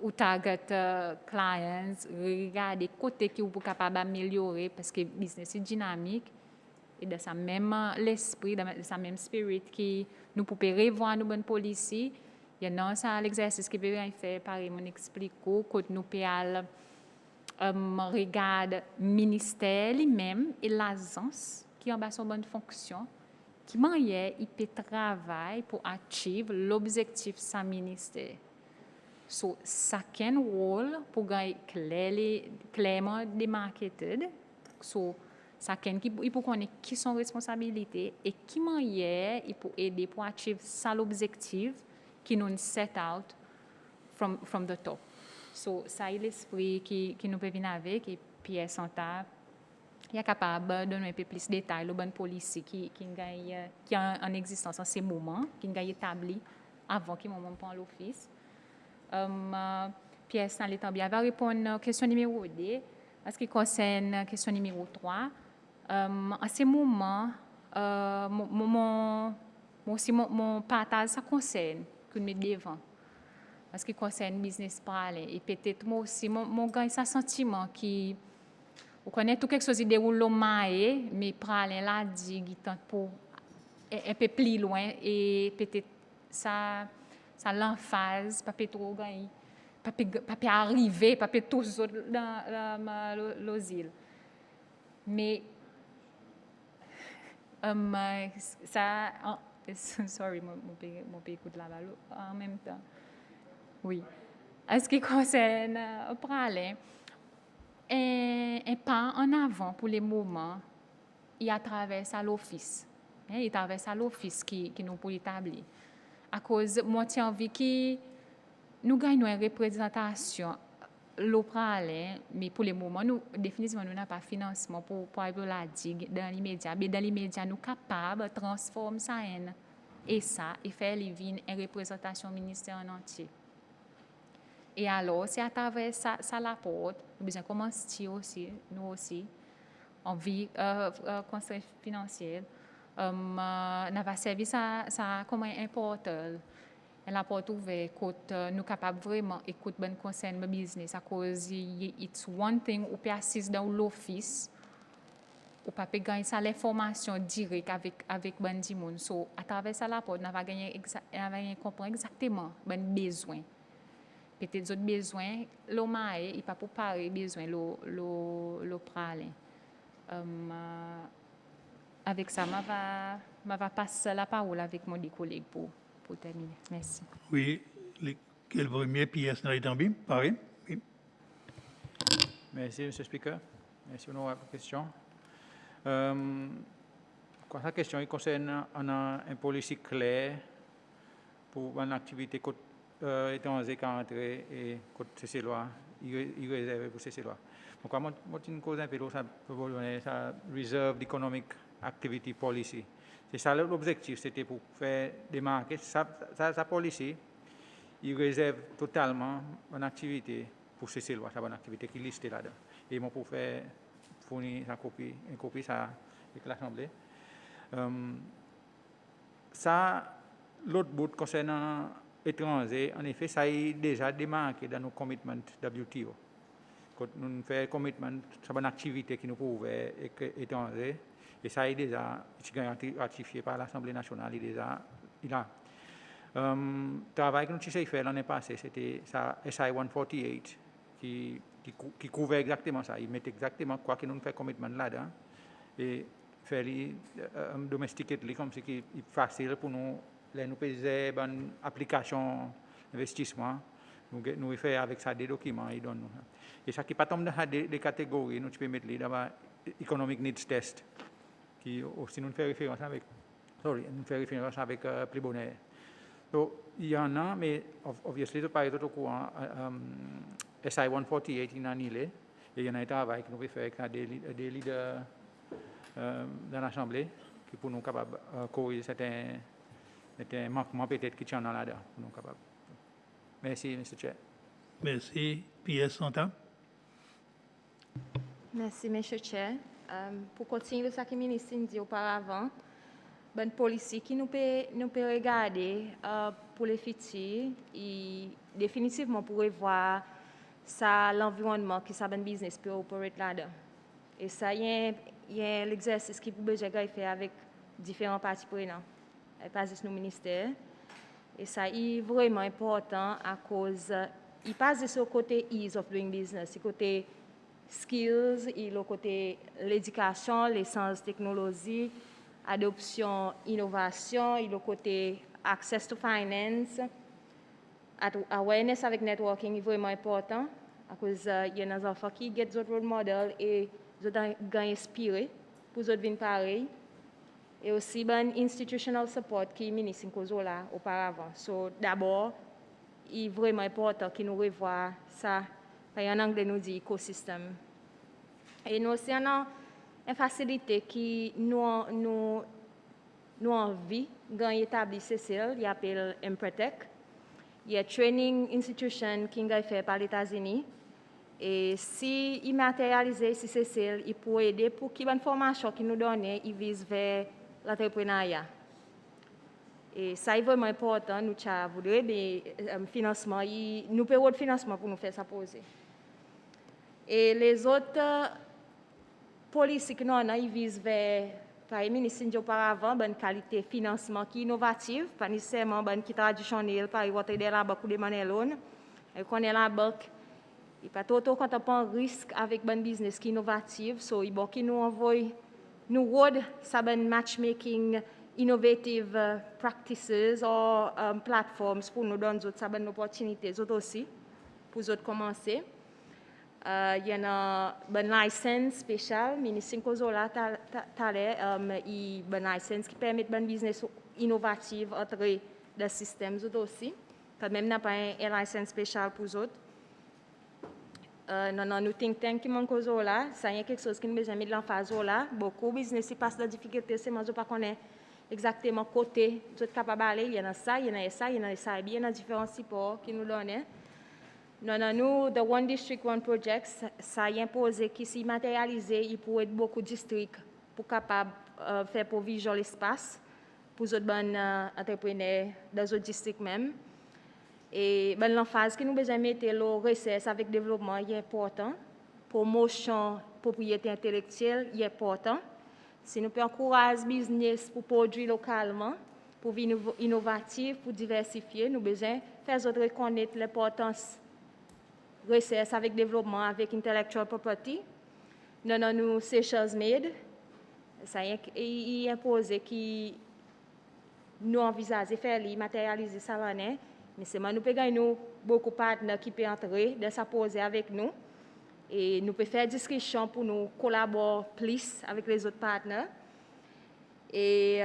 ou target clients, regarder côté qui vous pouvez capable d'améliorer parce que le business est dynamique. Et dans ce même l'esprit, dans ce même spirit qui nous pouvons revoir nos bonnes policiers, il y a ça l'exercice qui peut faire, pareil, mon explique que nous pouvons regarder le ministère lui-même et l'agence qui en bas son bonne fonction, qui manière il peut travailler pour atteindre l'objectif de sa ministère. So, chacun rôle pour gagner clairement démarqué. So, chacun il peut connaître qui sont responsabilités et qui manière il peut aider pour atteindre ça l'objectif qui nous set out from the top. So, ça est l'esprit qui nous peut venir avec et Pierre Santa est capable de donner un peu plus de détails aux bonnes policiers qui est en existence en ces moments, qui est établi avant qu'ils ne prennent l'office. Pierre Santa va répondre à la question numéro 2. En ce qui concerne la question numéro 3, en ces moments, mon partage, ça concerne que nous mettons devant. En ce qui concerne le business parler. Et peut-être moi aussi, mon gars, ça sentiment qui, vous connaissez tout quelque chose qui déroule au maé, mais parler là, dit, pour un peu plus loin, et peut-être ça l'emphase, pas trop gagner, pas arriver, pas tous dans l'osile. Mais ça, sorry, mon pays écoute là-bas en même temps. Oui. En ce qui concerne parler, un pas en avant pour les moments, il traverse à l'office. Il traverse à l'office qui nous peut établir. À cause, moi, j'ai envie que nous gagnons une représentation locale, mais pour les moments, nous, définitivement, nous n'avons pas de financement pour la digue dans l'immédiat. Mais dans l'immédiat, nous sommes capables de transformer ça et faire une représentation ministère en entier. Et alors, c'est à travers ça la porte, nous besoin commencer aussi, nous aussi, en vie conseil financier, nous avons servi ça comme un portal. La porte ouverte, nous sommes capables vraiment d'écouter ben conseil de business à cause it's one thing ou peut assister dans l'office ou pas peut gagner ça l'information directe avec ben du monde. So à travers ça la porte, nous avons gagné comprendre exactement ben besoin. Peut-être d'autres besoins, l'homme il pas pour parer besoin le pralin. Avec ça, je vais passer la parole avec mon collègue pour terminer. Merci. Oui, quel premier pièce dans les tambis, pareil. Oui. Merci, M. le Speaker. Merci pour la question. Quand la question concerne un policy clair pour une activité étranger qui entre et côté ces lois, il réserve pour ces lois. Donc, moi, je une cause un peu ça Reserve Economic Activity Policy. C'est ça l'objectif, c'était pour faire démarquer sa policy. Il réserve totalement une activité pour ces lois, ça une activité qui est listée là-dedans. Et moi, pour faire fournir une copie ça avec l'Assemblée. Ça, l'autre bout concernant étrangers, en effet, ça est déjà démarqué dans nos commitments WTO. Quand nous faisons commitment, c'est une activité qui nous peut ouvrir étrangers. Et ça est déjà ratifié par l'Assemblée nationale. Il a. Le travail que nous avons fait l'année passée, c'était ça SI 148 qui couvrait exactement ça. Il met exactement quoi que nous fait commitment là-dedans. Et faire domestiquer comme c'est qui est facile pour nous. Nous faisons une application d'investissement. Nous faisons avec ça des documents. Et ça qui n'est pas tombé dans des catégories, nous pouvons mettre dans Economic Needs Test. Qui aussi nous fait référence avec plus bonheur. Donc, il y en a, mais obviously, par exemple, au courant, SI 148, il y en a et il y en a un travail que nous pouvons faire avec des leaders dans l'Assemblée qui pour nous capables corriger certains manquements peut-être qui sont dans là-dedans. Pour nous capables. Merci, M. Chair. Merci. Pierre Santa. Merci, M. Chair. Pour continuer ce que le ministre dit auparavant, bonne politique qui nous peut regarder pour les futurs et définitivement pour voir ça l'environnement qui ça bon business peut opérer là-dedans. Et ça y a l'exercice qui peut besoin de faire avec différents parties prenantes, pas juste nos ministères. Et ça est vraiment important à cause il passe sur le côté ease of doing business, le côté skills, et le côté l'éducation, les sciences, technologie, adoption, innovation, et le côté access to finance, awareness avec networking est vraiment important à cause il y a des enfants qui get d'autres role models et ils ont inspiré pour d'autres venir pareil. Et aussi ben institutional support qui est ministre là auparavant. So d'abord, il est vraiment important que nous revoions ça. En anglais, nous dit écosystème. Et nous aussi, on a une facilité qui nous envie d'établir CCL, il s'appelle Empretec. Il y a training institution qui est fait par les États-Unis. Et si il matérialise si CCL, il peut aider pour qu'il y ait une formation qui nous donne, il vise vers l'entrepreneuriat. Et ça est vraiment important, nous voudrions des financements, nous payons de financement pour nous faire ça poser. Et les autres politiques que nous avons, ils visent vers, par le ministre auparavant, une qualité de financement qui est innovative, pas nécessairement qui est traditionnelle, par exemple, de la banque ou de monnaie loan. Et qu'on est la banque, il n'y a pas tout quand on prend risque avec un business qui est innovatif, so il faut que nous envoie nous would ça matchmaking innovative practices ou platforms pour nous donner d'autres ça opportunités d'autres aussi pour d'autres commencer. Il y a une licence spéciale, ministre Kozola il une licence qui permet un business innovatif entrer dans le système d'autres aussi. Même n'a pas une licence spéciale pour d'autres. Nous think tank qui manque là, ça y a quelque chose qui nous besoin de l'emphase là. Beaucoup de business qui passent la difficulté, c'est moi je pas connais exactement côté, tout capable d'aller, il y en a ça, il y en a ça, il y en a ça, il y a différents supports qui nous donnent. Nous, the One District, One Project, ça y a imposé qui s'y matérialisé, il pourrait être beaucoup de districts pour capable faire provision l'espace pour les autres entrepreneurs dans les autres districts même. Et l'emphase que nous besoin de mettre le recherche avec le développement est important. Promotion, propriété intellectuelle est important. Si nous pouvons encourager le business pour produire localement, pour être innovatif, pour diversifier, nous avons besoin de faire autres reconnaître l'importance de recherche avec développement, avec intellectual property. Nous avons Seychelles Made. Ça est imposé qui nous envisageons de faire matérialiser ça l'année. Mais c'est nous pouvons gagner beaucoup de partenaires qui peuvent entrer, de s'apposer avec nous. Et nous pouvons faire discussion pour nous collaborer plus avec les autres partenaires. Et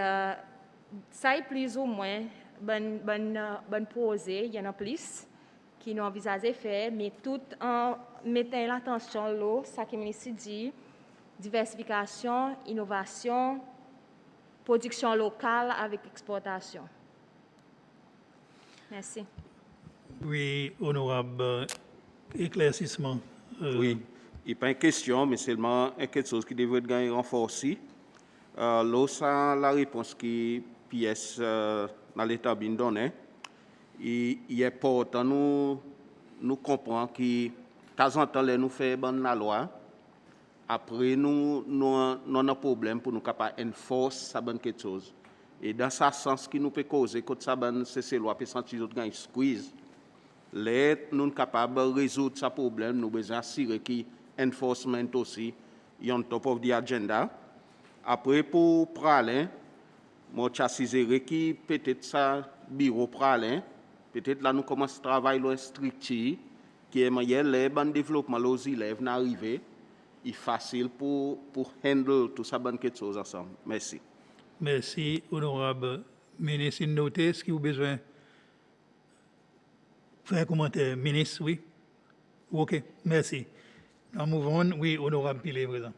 ça est plus ou moins bon posé, il y en a plus qui nous envisagent de faire, mais tout en mettant l'attention là, ça qui me dit, diversification, innovation, production locale avec exportation. Merci. Oui, honorable éclaircissement. Oui, il n'y a pas une question, mais seulement quelque chose qui devrait être renforcé. Là, ça, la réponse qui pièce dans l'état bien donné, il est important nous comprendre que de temps en temps, nous faisons la loi. Après, nous avons un problème pour nous capables d'enforcer ça quelque chose. Et dans ce sens, qui nous peut causer, quand ça ces lois peut sentir une squeeze, nous sommes capables de résoudre ce problème, nous devons assurer que l'enforcement aussi est on top of the agenda. Après, pour Pralin, moi, je suis qui peut-être ça, bureau Pralin, peut-être là, nous commençons à travailler sur une structure qui est le bon développement, les élèves n'arrivent, il est facile pour handle tout ça, bonne quelque chose ensemble. Merci. Merci, honorable ministre. Notez ce qui vous besoin. Faire un commentaire. Ministre, oui. OK, merci. Nous mouvons, oui, honorable Pilé, présent.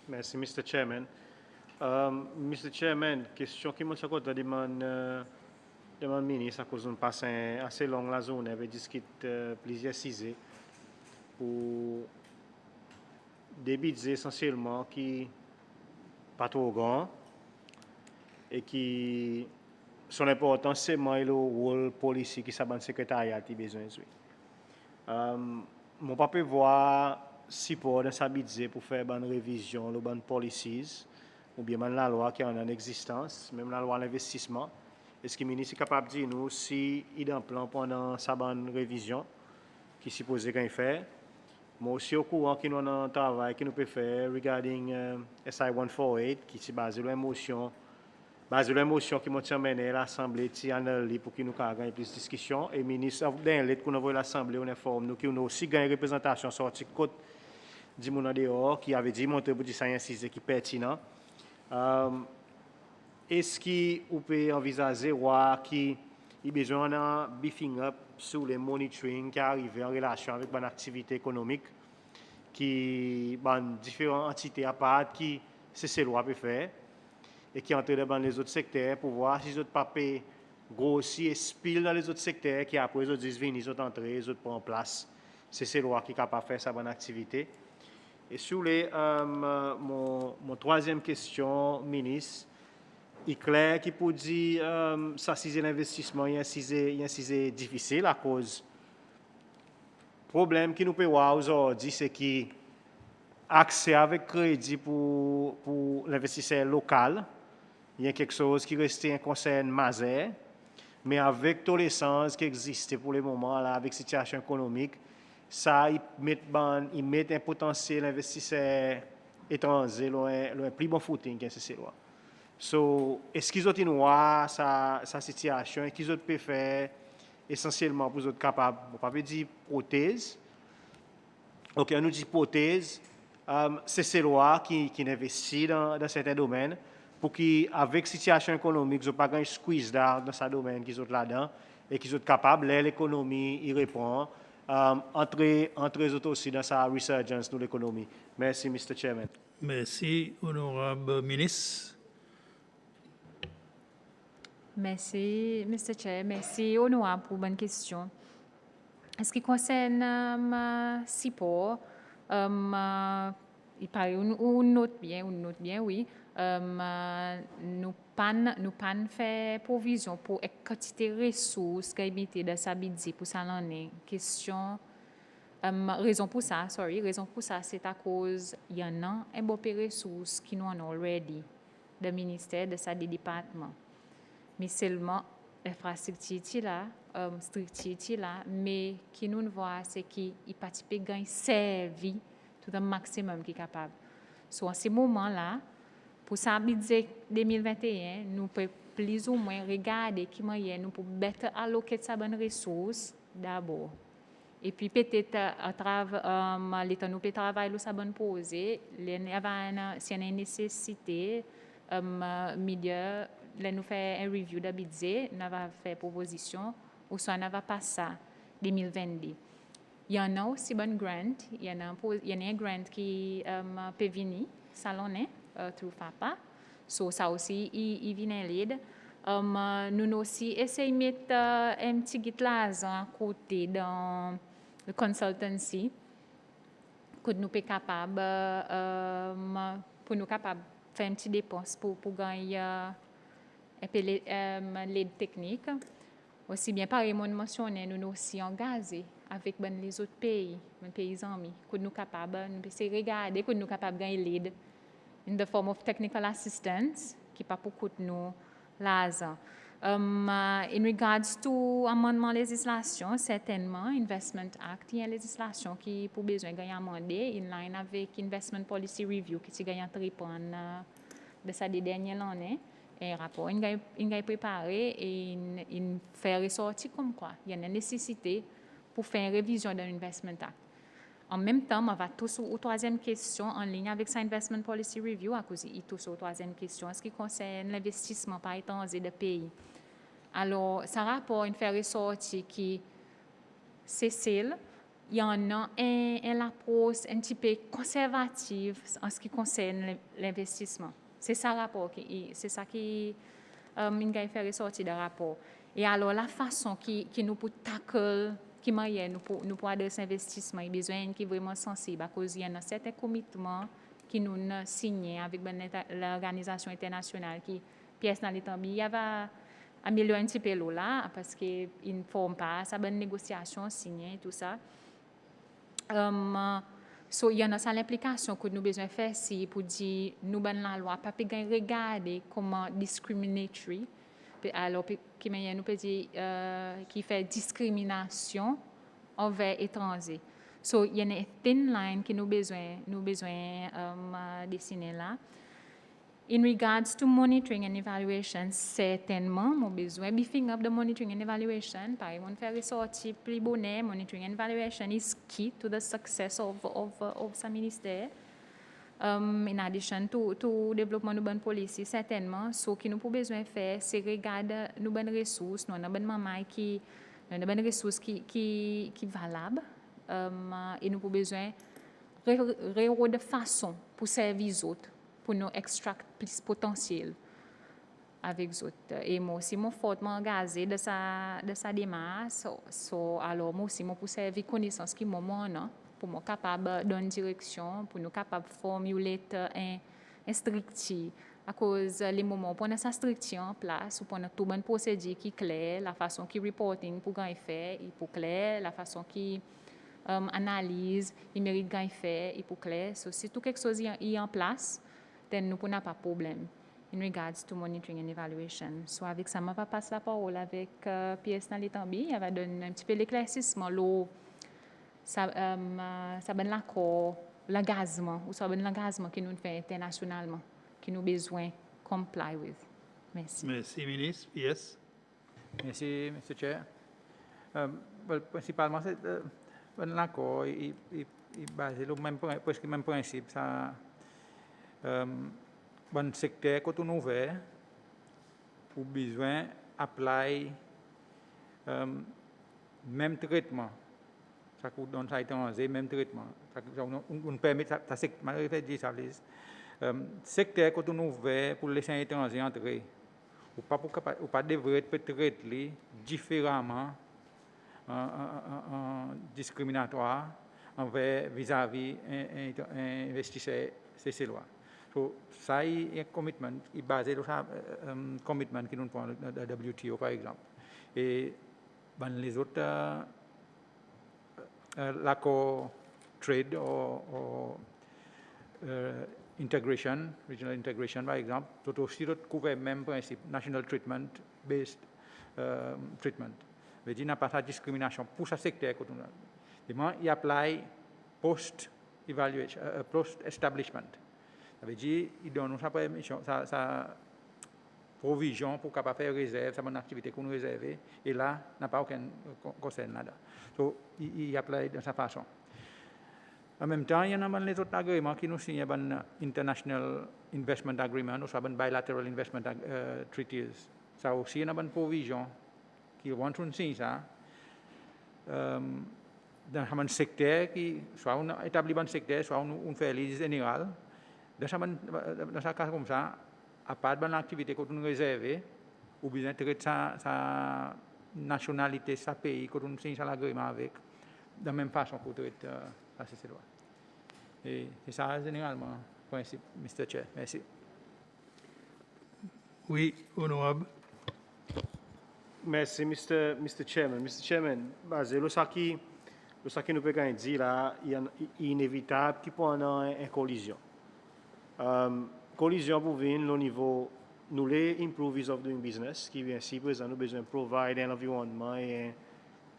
Merci, Mr. Chairman. Mr. Chairman, question qui m'a côté demande ministre à cause d'une passe assez longue la zone avec discuté plusieurs sujets pour des budgets essentiellement qui pas trop grands et qui son importance c'est le rôle policier qui s'abonne secrétariat a besoin de jouer. Mon papa voit support dans sa budget pour faire une révision, les bonnes policies, ou bien même la loi qui est en existence, même la loi d'investissement. Est-ce que le ministre est capable de dire nous si il a un plan pendant sa bonne révision qui est supposé qu'il fait? Moi aussi au courant qu'il y a un travail que nous pouvons faire regarding SI 148 qui est basé sur l'émotion. Basé sur l'émotion qui m'a mené l'Assemblée pour que nous ayons plus de discussions. Et le ministre, dans l'aide que nous avons l'Assemblée, on informe nous qu'il a aussi une représentation sortie de côté du monde dehors qui avait dit monter pour dire ça qui est pertinent. Est-ce qu'on peut envisager qu'il y a besoin d'un beefing up sur le monitoring qui arrive en relation avec une activité économique qui différentes entités à part qui ces lois peuvent faire et qui entrent dans les autres secteurs pour voir si les autres papiers grossissent et spilent dans les autres secteurs qui après les autres disent venir, les autres entrent, les autres prennent place. C'est ces lois qui sont capables de faire sa bonne activité. Et sur mon troisième question, ministre, il est clair qu'il peut dire ça c'est l'investissement, il y a un difficile à cause. Le problème que nous pouvons voir aujourd'hui, c'est que l'accès avec crédit pour l'investisseur local, il y a quelque chose qui reste un concern majeur, mais avec tous les sens qui existent pour le moment, là, avec la situation économique, ça, il met un potentiel investisseur étranger le plus bon footing que c'est là. So, est-ce qu'ils ont une loi sa situation et qu'ils ont pu faire essentiellement pour être capables, on ne peut pas dire prothèse. Ok, on nous dit prothèse, c'est ces lois qui investissent dans certains domaines pour qu'avec la situation économique, ils n'ont pas un squeeze dans ce domaine qu'ils ont là-dedans et qu'ils sont capables, l'économie y répond, entrer les autres aussi dans sa resurgence de l'économie. Merci, Mr. Chairman. Merci, honorable ministre. Merci, Mr. Chair. Merci, honorable, pour bonne question. Ce qui concerne support, il paraît on note bien, oui. Nous pas faire provision pour une quantité de ressources qui sont dans sa budget pour ça l'année. Question, raison pour ça, c'est à cause il y en a un bon peu de ressources qui nous en already dans le ministère de sa département. Mais seulement l'infrastructure là, structure là, mais qui nous voit c'est qu'il participe gagne servi tout un maximum qui est capable. So en ce moment là, pour ça budget 2021, nous pouvons plus ou moins regarder qui moyen nous pour better alloquer sa bonne ressource d'abord. Et puis peut-être à travers l'état nous peut travailler sa bonne posée, s'il y a une nécessité média là nous fait un review de budget, nous va faire proposition ou soit nous va passer 2022. Il y en a aussi bonne grant, il y en a un grant qui peut venir salonné through FAPA. So ça aussi il vient l'aide. Nous aussi essayons de mettre un petit guide là à côté dans le consultancy que nous sommes capables faire une petite dépense pour gagner l'aide technique. Aussi bien pareil, mon mentionné, nous aussi engagés avec les autres pays amis, que nous capables, nous pouvons regarder, que nous capables de gagner l'aide in the form of technical assistance, qui pas beaucoup de nous l'argent. In regards to amendement législation, certainement, Investment Act, il y a une législation qui pour besoin de gagner amendé, in line avec Investment Policy Review, qui est gagné de sa dernière année. Un rapport, il est préparé et il fait ressortir comme quoi il y a une nécessité pour faire une révision de l'Investment Act. En même temps, on va tous aux troisième question en ligne avec sa Investment Policy Review, à cause il tous aux troisième question, ce qui concerne l'investissement par étranger de pays. Alors, ce rapport, il fait ressortir qui Cécile, il y en a un approche un petit peu conservative en ce qui concerne l'investissement. C'est ça le rapport, c'est ça qui il fait ressortir du rapport. Et alors la façon qui nous peut tackle, qui moyen nous pour adresser l'investissement, il y a besoin qui est vraiment sensible à cause il y a certains commitments qui nous signés avec l'organisation internationale qui pièce dans les temps. Il y avait améliorer un petit peu là parce qu'il ne forme pas ça bonne négociation signée tout ça. So, il y a l'implication que nous besoin faire si pour dire nous ban la loi pas regarder comment discriminatory alors qui nous peut dire qui fait discrimination envers étrangers. So il y a une thin line que nous besoin dessiner là. In regards to monitoring and evaluation, certainement, mon besoin beefing up the monitoring and evaluation. Par exemple, faire ressortir plus bonnet. Monitoring and evaluation is key to the success of sa ministère. In addition to développement de bonnes policies, certainement, ce que nous pouvons besoin faire, c'est regarder nos bonnes ressources, nos bonnes mamans qui, nos bonnes ressources qui valables, et nous pouvons besoin de façon pour servir les autres, pour nous extraire plus potentiel avec les autres. Et moi aussi, je suis fortement engagée de sa démarche, alors moi aussi, je peux servir connaissance qui moment pour nous capable de donner une direction, pour nous capable de formuler un structure. À cause les moments où on a sa structure en place, où on a tout bon procédure qui est clair, la façon qui reporting pour gagner fait, il faut clair, la façon qui analyse, il mérite gagner fait, il faut clair. So, si tout quelque chose est en place, then nous n'avons pas de problème. In regards to monitoring and evaluation. So, avec ça, je vais passer la parole avec Pierre Nalitambi. Il va donner un petit peu l'éclaircissement. Ça ben l'accord, l'engagement, ou ça ben l'engagement que nous fait internationalement, que nous besoin comply with. Merci. Merci, ministre. Yes. Merci, Mr. Chair. Principalement, c'est l'accord, il basé sur le même principe. Ça, bon secteur quand on ouvert, ou besoin apply même traitement. Ça coûte dans ça étranger même traitement. On permet ça malgré dit ça les secteur quand on ouvert pour les étrangers entrer ou pas devrait être traité différemment discriminatoire envers vis-à-vis investisseurs c'est loi. So ça est un commitment qui est basé sur ça commitment qui nous prend la WTO par exemple. Et ben les autres l'accord trade ou integration, regional integration par exemple, tout aussi couvre le même principe, national treatment based treatment. Mais il n'y a pas de discrimination pour ce secteur. Il apply post-evaluation, post-establishment. Ça veut dire qu'il donne sa permission, sa provision pour capable faire réserve, ça une activité qu'on réserve, et là, n'a pas aucun concern là-dedans. Donc, il apply de sa façon. En même temps, il y a les autres agréments qui nous signent un International Investment Agreement, ou un Bilateral Investment Treaties. Ça aussi, il y a une provision qui vont signer ça dans un secteur qui, soit un établissement secteur, soit un fait général. Dans ce cas comme ça, à part de l'activité qu'on nous réserve, ou bien traiter sa nationalité, sa pays, qu'on nous signe l'agrément avec, de la même façon qu'on traite la CCLOA. Et c'est ça, généralement, le principe, Mr. Chair. Merci. Oui, honorable. Merci, Mr. Chairman. Mr. Chairman, basé sur ce qui nous peut dire là, il est inévitable qu'il puisse y avoir une collision. Collision pour venir au niveau, nous les improve ease of doing business, qui vient si présent, nous besoin de provide un environnement et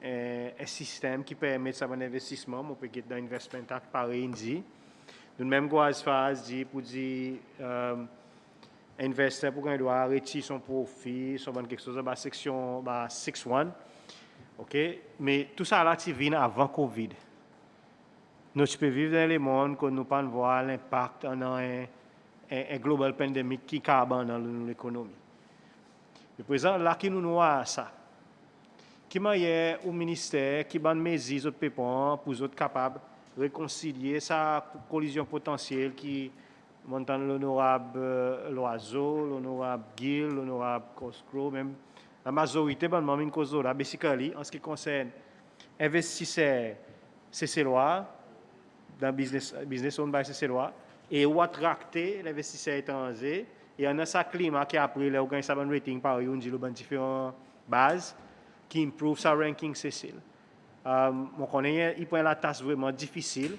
un système qui permet ça un investissement, on peut get d'investment act pareil dit. Nous même quoi as far as dit pour dire investir pour qu'on doit arrêter son profit, sur quelque chose dans section 6.1. OK, mais tout ça là tu vient avant Covid. Nous peux vivre dans le monde que nous pas voir l'impact en un global pandemic qui carbone dans l'économie. Le présent là qui nous voit ça. qui m'a au ministère, qui ban mes autres pépins pour être capable de réconcilier sa collision potentielle qui montant l'honorable Loiseau, l'honorable Gill, l'honorable Coscro, même la majorité ban mamine cause là, basically en ce qui concerne investisseurs CCLOA dans business owned by CCLOA et ou attracter l'investisseur étranger et en a ça climat qui après les organisations de rating par une différentes bases qui improve sa ranking Cécile. On connaît, il prend la tâche vraiment difficile,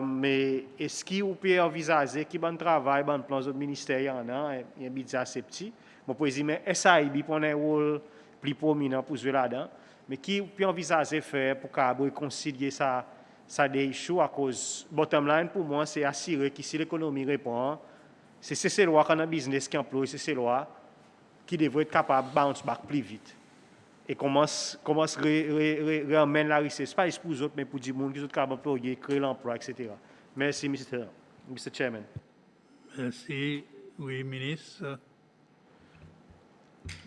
mais est-ce qu'il peut envisager qu'il y a un travail dans le plan de ministère, il y a un budget assez petit. Mon président SAIB prend un rôle plus prominent pour jouer là-dedans, mais qui peut envisager faire pour réconcilier ça des issues à cause, bottom line pour moi, c'est assurer que si l'économie répond, c'est ces lois qu'on a business qui emploie ces lois qui devraient être capables de bounce back plus vite. Et commence à remettre la richesse, pas juste pour les autres, mais pour les gens qui sont capables d'employer, créer l'emploi, etc. Merci, Mr. Chairman. Merci. Oui, ministre.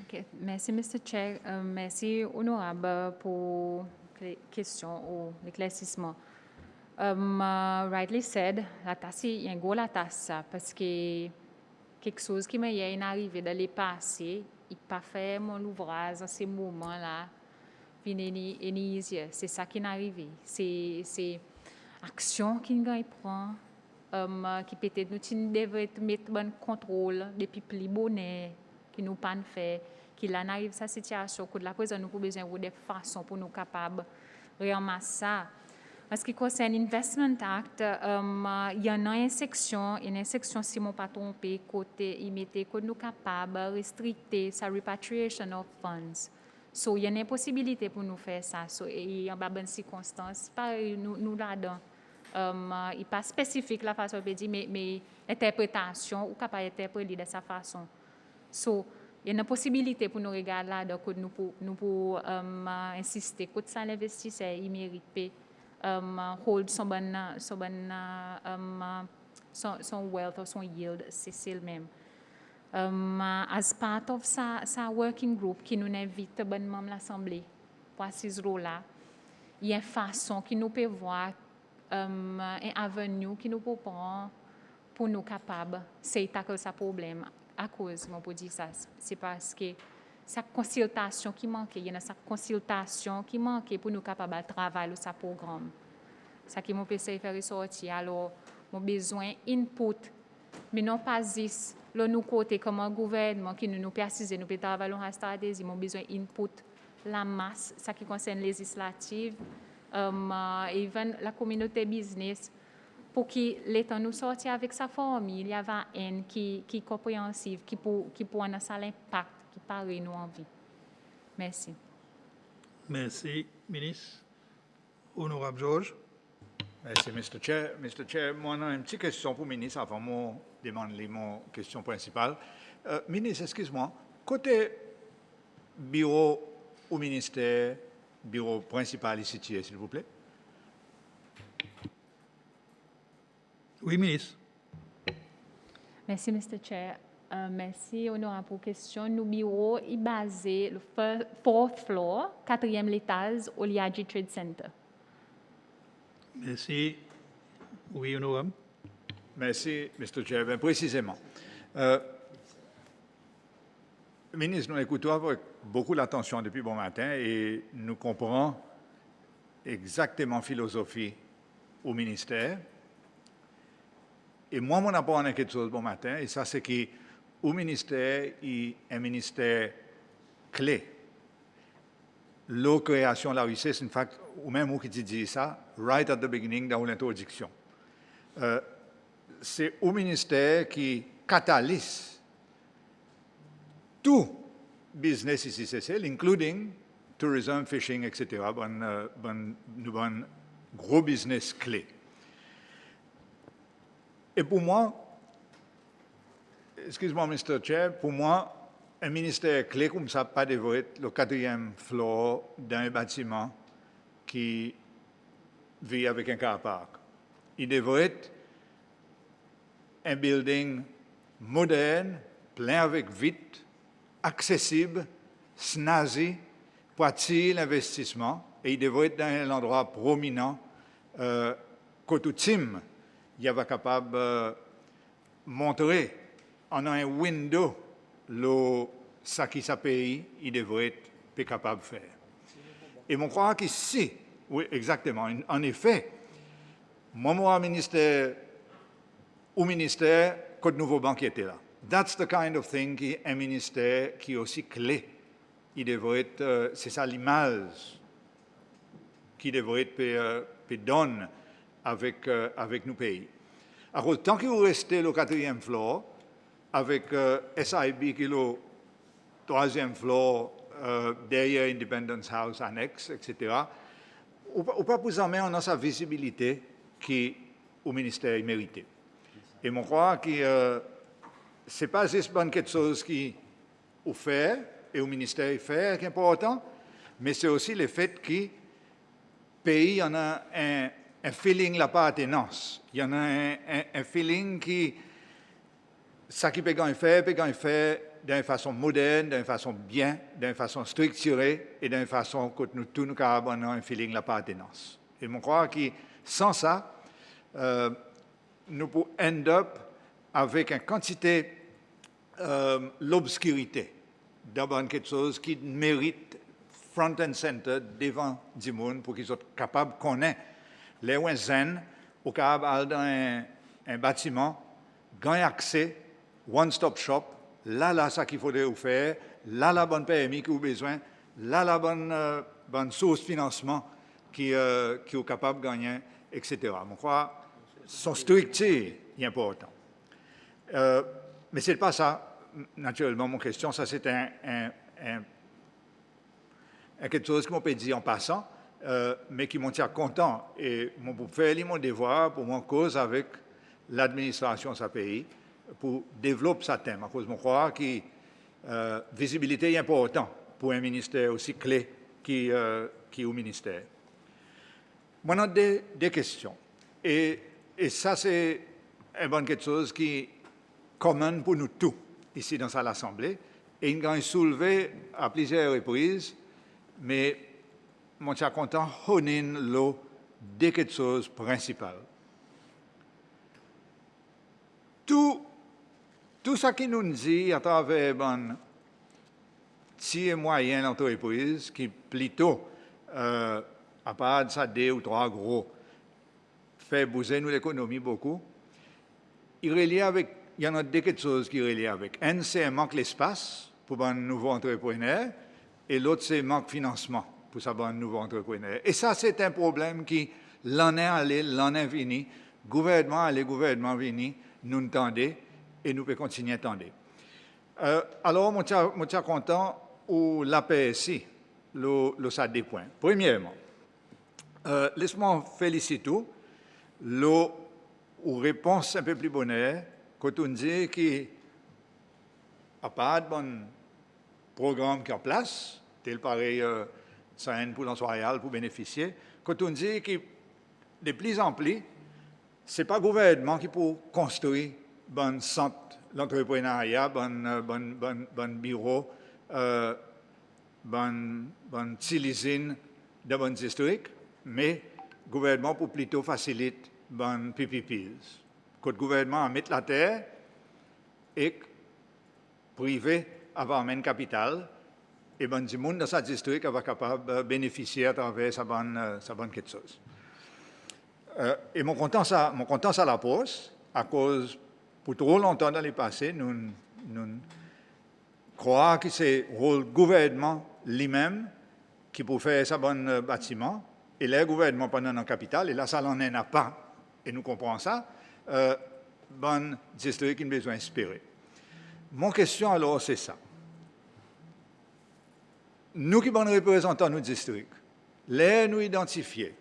Okay. Merci, Mr. Chair. Merci, honorable, pour les questions ou l'éclaircissement. Rightly said, la tasse, il y a un gros la tasse, parce que quelque chose qui m'est arrivé dans le passé, il pas fait mon ouvrage à ces moments-là, c'est ça qui est arrivé. C'est action qui prend, qui peut-être nous devrait mettre un contrôle depuis plus bonnet, qui nous pas fait, qui là arrive sa situation, que la présent nous avons besoin de façons pour nous capables de ramasser ça. En ce qui concerne l'Investment Act, il y en a une section, si je ne me pas trompé, côté, il mettait que nous capables de restreindre sa repatriation of funds. So, il y a une possibilité pour nous faire ça. So, il y a une circonstance, pareil, nous là-dedans. Il n'est pas spécifique la façon de dire, mais l'interprétation, ou capable d'interpréter de sa façon. So, il y a une possibilité pour nous regarder là, donc nous pour insister que ça l'investisseur il mérite hold son wealth ou son yield, c'est le même. As part of sa working group qui nous invite bonnement l'Assemblée pour ce rôle-là, il y a une façon qui nous peut voir un avenue qui nous peut prendre pour nous capables de tackler ce problème. À cause, on peut dire ça, c'est parce que sa consultation qui manque, il y a sa consultation qui manque pour nous capables de travailler sur ce programme. Ça qui m'a essayé de faire ressortir, alors, mon besoin input, mais non pas juste, là, nous côté comme un gouvernement qui nous précise, nous peut travailler en stratégie, mon besoin input, la masse, ça qui concerne législative, even la communauté business, pour que l'État nous sorte avec sa formule, il y avait un qui est compréhensive, qui peut avoir un impact, qui paraît nous envie. Merci. Merci, ministre. Honorable Georges. Merci, Mr. Chair. Mr. Chair, moi, j'ai une petite question pour le ministre avant de demander mon question principale. Ministre, excuse-moi, côté bureau au ministère, bureau principal ici, s'il vous plaît. Oui, ministre. Merci, Mr. Chair. Merci, honorable, pour la question. Nos bureaux sont basés le 4th floor, 4e étage, au Liadji Trade Center. Merci. Oui, honorable. Merci, Mr. Chair. Bien, précisément. Ministre, nous écoutons avec beaucoup d'attention depuis bon matin et nous comprenons exactement la philosophie au ministère. Et moi, mon apport en quelque chose bon matin, et ça, c'est qu'au ministère, il y a un ministère clé. La création de la richesse, en fait, ou même vous qui dit ça, right at the beginning dans l'introduction. C'est au ministère qui catalyse tout business ici, c'est including tourism, fishing, etc. Bon gros business clé. Et pour moi, excuse-moi, Mr. Chair, pour moi, un ministère clé comme ça, pas devrait être le 4e floor d'un bâtiment qui vit avec un car park. Il devrait être un building moderne, plein avec vite, accessible, snazzy, pour attirer l'investissement et il devrait être dans un endroit prominent côté team, il va capable de montrer en un window ça qui sa pays, il devrait être capable de faire. Et je crois qu'ici, oui, exactement, en effet, moi, au ministère, Côte Nouveau Banque était là. That's the kind of thing qui est un ministère qui est aussi clé. Il devrait être, c'est ça l'image qui devrait être donne avec nos pays. Alors, tant que vous restez au 4e floor, avec SIB qui est le 3e floor, derrière Independence House Annex, etc., on ne peut pas vous amener dans sa visibilité qui au ministère mérité. Et je crois que ce n'est pas juste quelque chose qui au fait et au ministère fait qui est important, mais c'est aussi le fait que le pays en a un feeling l'appartenance. Il y en a un feeling qui, ça qui peut faire d'une façon moderne, d'une façon bien, d'une façon structurée et d'une façon que nous tous nous avons un feeling l'appartenance. Et je crois que sans ça, nous pouvons end up avec une quantité l'obscurité d'avoir quelque chose qui mérite front and center devant du monde pour qu'ils soient capables de connaître les zen ou capables dans un bâtiment, gagner accès, one-stop shop, là, ça qu'il faudrait faire, là, la bonne PMI qui a besoin, là, la bonne source de financement qui est capable de gagner, etc. Je crois que son structure est important. Mais ce n'est pas ça, naturellement, mon question. Ça, c'est quelque chose que je peux dire en passant, mais qui m'en tient content. Et je peux faire mon devoir pour mon cause avec l'administration de ce pays pour développer ce thème. À cause de je crois que la visibilité est importante pour un ministère aussi clé qui est au ministère. Moi, on a des questions. Et ça, c'est quelque chose qui est commun pour nous tous, ici dans l'Assemblée. Et il a soulevé à plusieurs reprises, mais je suis content de dire quelque chose de principal. Tout ce qui nous dit à travers une petite et moyenne entreprise, qui plutôt, à part de ça, 2 ou 3 gros, fait bouger nous l'économie beaucoup, il y en a quelque chose qui est relié avec. Un, c'est un manque d'espace pour un nouveau entrepreneur, et l'autre, c'est un manque de financement pour un nouveau entrepreneur. Et ça, c'est un problème qui, l'année allée, l'année venue, gouvernement allé, gouvernement venu, nous entendons et nous pouvons continuer à attendre. Alors, je suis content où la PSI, ça des points. Premièrement, laisse-moi féliciter la réponse un peu plus bonne quand on dit qu'il n'y a pas de bon programme qui est en place, tel pareil, ça a un pour royal pour bénéficier, quand on dit que de plus en plus, ce n'est pas le gouvernement qui peut construire un centre d'entrepreneuriat, un bureau, une petite usine de bon district, mais le gouvernement peut plutôt faciliter les PPPs. Que le gouvernement mette la terre et privé avoir un capital et du monde dans ce district va capable de bénéficier à travers sa bonne quelque chose. Et mon content ça la pose à cause pour trop longtemps dans le passé nous croyons que c'est le rôle du gouvernement lui-même qui peut faire ce bon bâtiment et le gouvernement pendant un capital et là ça n'en a pas et nous comprenons ça. Bon district qui a besoin d'inspirer. Mon question alors, c'est ça. Nous qui sommes représentants de nos districts, nous identifier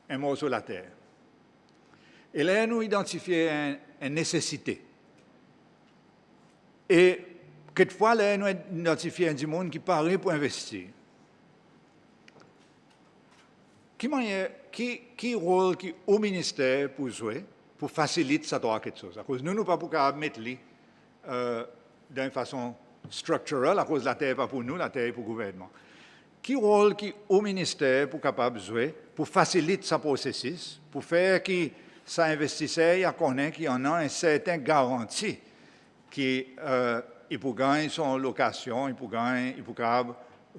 un mot sur la terre et nous identifier une nécessité. Et quelquefois, nous identifier un monde qui paraît pour investir. Qui rôle qui au ministère pour jouer pour faciliter ça quelque chose. À cause nous, nous ne pouvons pas mettre d'une façon structurelle, à cause de la terre pas pour nous, la terre est pour le gouvernement. Qui rôle qui au ministère pour capable jouer, pour faciliter ce processus, pour faire que ça investisseur connaît qu'il y en a une certaine garantie qu'il peut gagner son location, il peut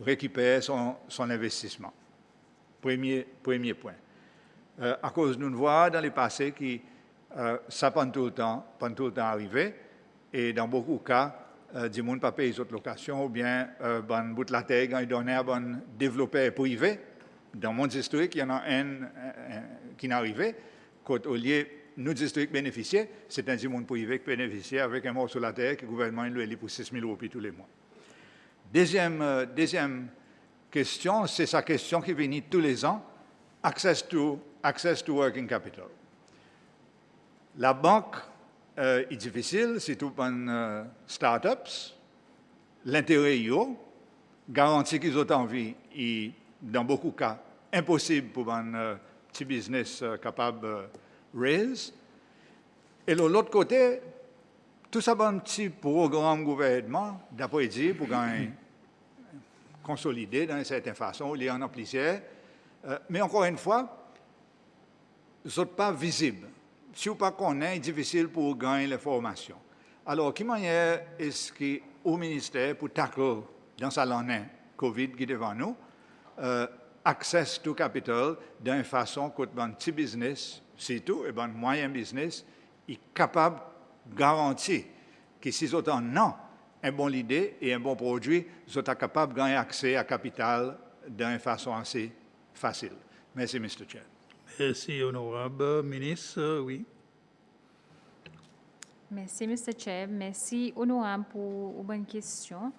récupérer son investissement. Premier point. À cause nous voit dans le passé que ça pas tout le temps arrivé, et dans beaucoup de cas, du monde pas payer les autres locations ou bien bon bout de la terre quand ils donnaient à bon développeur privé. Dans mon district, il y en a un qui n'est arrivé. Quand au lieu nous district bénéficier, c'est un du monde privé qui bénéficiait avec un morceau de la terre que le gouvernement lui a pour 6 000 roupies tous les mois. Deuxième question, c'est sa question qui vient tous les ans, access to working capital. La banque est difficile, surtout pour les startups. L'intérêt est haut. Garantie qu'ils ont envie est, dans beaucoup de cas, impossible pour un petit business capable de raise. Et de l'autre côté, tout ça, un petit programme gouvernement, d'après dire, pour gagner consolider d'une certaine façon, il y en a plusieurs. Mais encore une fois, ils ne sont pas visibles. Si vous ne connaissez pas, c'est difficile pour gagner l'information. Alors, quelle manière est-ce qu'au ministère, pour tackler dans sa l'année COVID qui est devant nous, access to capital d'une façon que un petit business, surtout, et un moyen business, est capable de garantir que si vous avez une bonne idée et un bon produit, vous êtes capable de gagner accès à capital d'une façon assez facile. Merci, Mr. Chair. Merci, honorable ministre. Oui. Merci, Mr. Chair. Merci, honorable, pour une bonne question.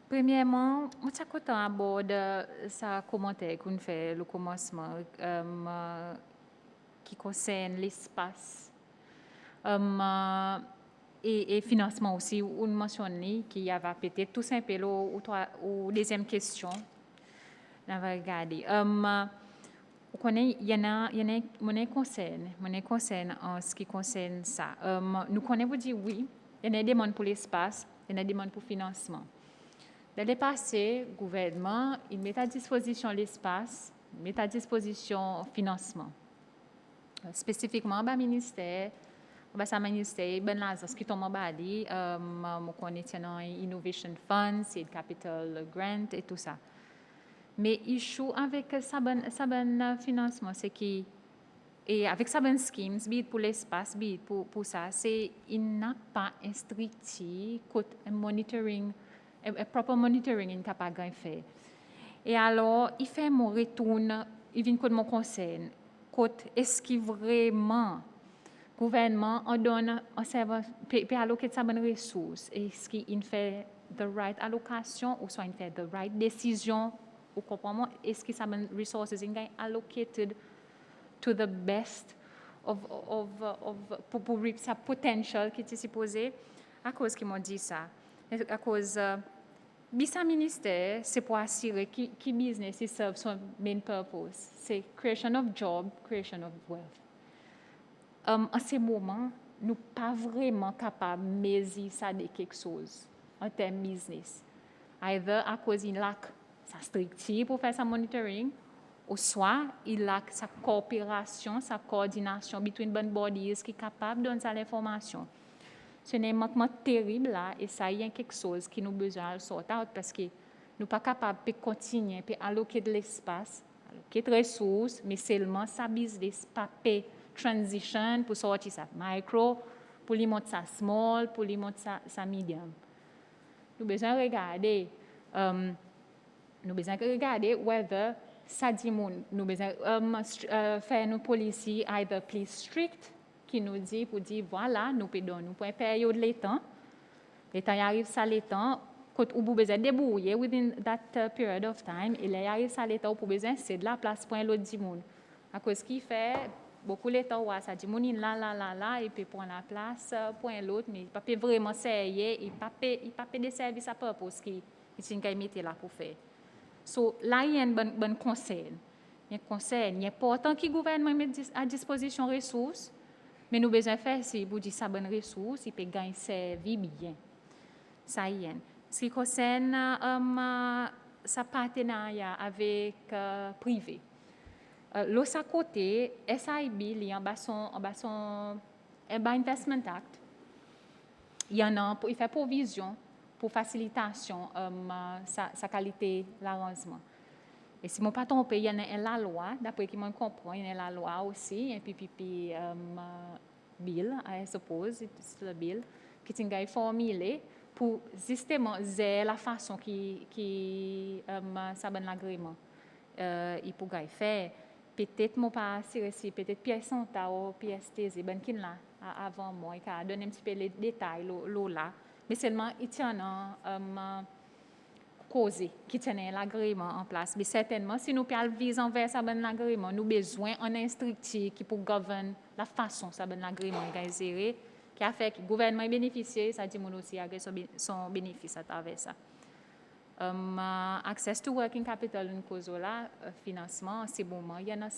Premièrement, je suis content d'aborder ce commentaire qu'on fait le commencement qui concerne l'espace et financement aussi. On mentionne qu'il y avait peut-être tout simplement ou deuxième question. On va regarder. Il y en a mon concerne en ce qui concerne ça. Nous connaissons, vous dire oui, il y a des demandes pour l'espace, il y a des demandes pour financement. Dans le passé, le gouvernement, il met à disposition l'espace, il met à disposition le financement. Spécifiquement, le ministère, ce qui tombe en Bali, je connais Innovation Fund, c'est le Capital Grant et tout ça. Mais issue avec ça financement, c'est qui et avec ça schemes, bid pour l'espace, bid pour ça, c'est il n'a pas instructif un monitoring, un proper monitoring incapable de faire. Et alors il fait mon retour, il vient de mon conseil, est-ce qu'il vraiment gouvernement en donne peut alloquer ça bonne ressources, est-ce qu'il fait the right allocation ou soit il fait the right décision. Est-ce que some resources are allocated to the best pour reach sa potential qui est supposé à cause qu'ils m'ont dit ça à cause bisa ministère c'est pour assurer qui business il serve son main purpose c'est creation of job creation of wealth en ce moment nous pas vraiment capable de mesurer ça de quelque chose en termes business either à cause il lack sa structure pour faire sa monitoring, ou soit il a sa coopération, sa coordination entre les bonnes bodies qui sont capables de donner l'information. Ce n'est un manquement terrible là, et ça y a quelque chose qui nous besoin de sortir parce que nous ne sommes pas capables de continuer à alloquer de l'espace, alloquer de ressources, mais seulement sa business, pas transition pour sortir sa micro, pour lui monter sa small, pour lui monter sa medium. Nous avons besoin de regarder. Nous avons besoin de regarder whether ça dit nous besoin faire nos policiers either plus strict qui nous dit pour dire voilà nous pouvons donner pour une période de temps arrive ça le temps quand vous besoin débrouiller within that period of time et là arrive ça le temps pour besoin c'est de la place pour l'autre du monde à cause qui fait beaucoup de temps ça dit monde là et puis prendre la place pour l'autre mais pas vraiment sérieux et pas des services à purpose qui ils mettre là pour faire. So, là, il y a un bon conseil. Il y a un conseil. Il est important que le gouvernement mette à disposition des ressources, mais nous avons besoin de faire, si vous dites ça bonne ressource, il peut gagner servir bien. Ça y est. Ce qui concerne sa partenariat avec privé. L'autre côté, SIB, il y a un Investment Act. Il fait provision pour facilitation sa qualité d'arrangement. Et si je ne me pas trompé, il y a la loi, d'après qui je comprends, il y a la loi aussi, un PPP bill, I suppose, c'est le bill, qui est formulé pour justement la façon qui ça ben l'agrément. Il pourrait faire peut-être moi pas si peut-être pièce Santa ou pièce TZ ben qui là avant moi il a donné un petit peu les détails là mais seulement il tient cause qui tient l'agrément en place mais certainement si nous parlons visant vers ça ben l'agrément nous besoin un instructif qui pour gouverner la façon ça ben l'agrément est géré qui a fait que le gouvernement bénéficier ça dit mon aussi a son bénéfice à travers ça. Access to working capital une cause là financement c'est bon il y a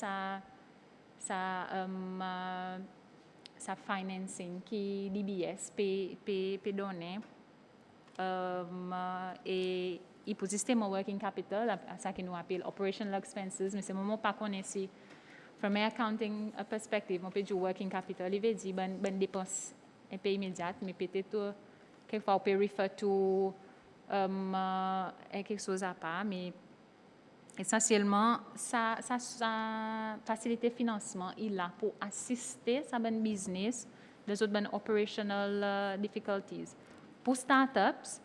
sa financing qui DBS peut donner et il peut système working capital ça qui nous appelle operational expenses mais c'est moment pas connaître si from an accounting perspective on peut dire working capital il veut dire ben dépense un peu immédiate mais peut-être quelquefois on peut refer to quelque chose à part, mais essentiellement, ça facilite le financement, il est là pour assister sa bonne business, les autres bonnes operational difficulties. Pour startups,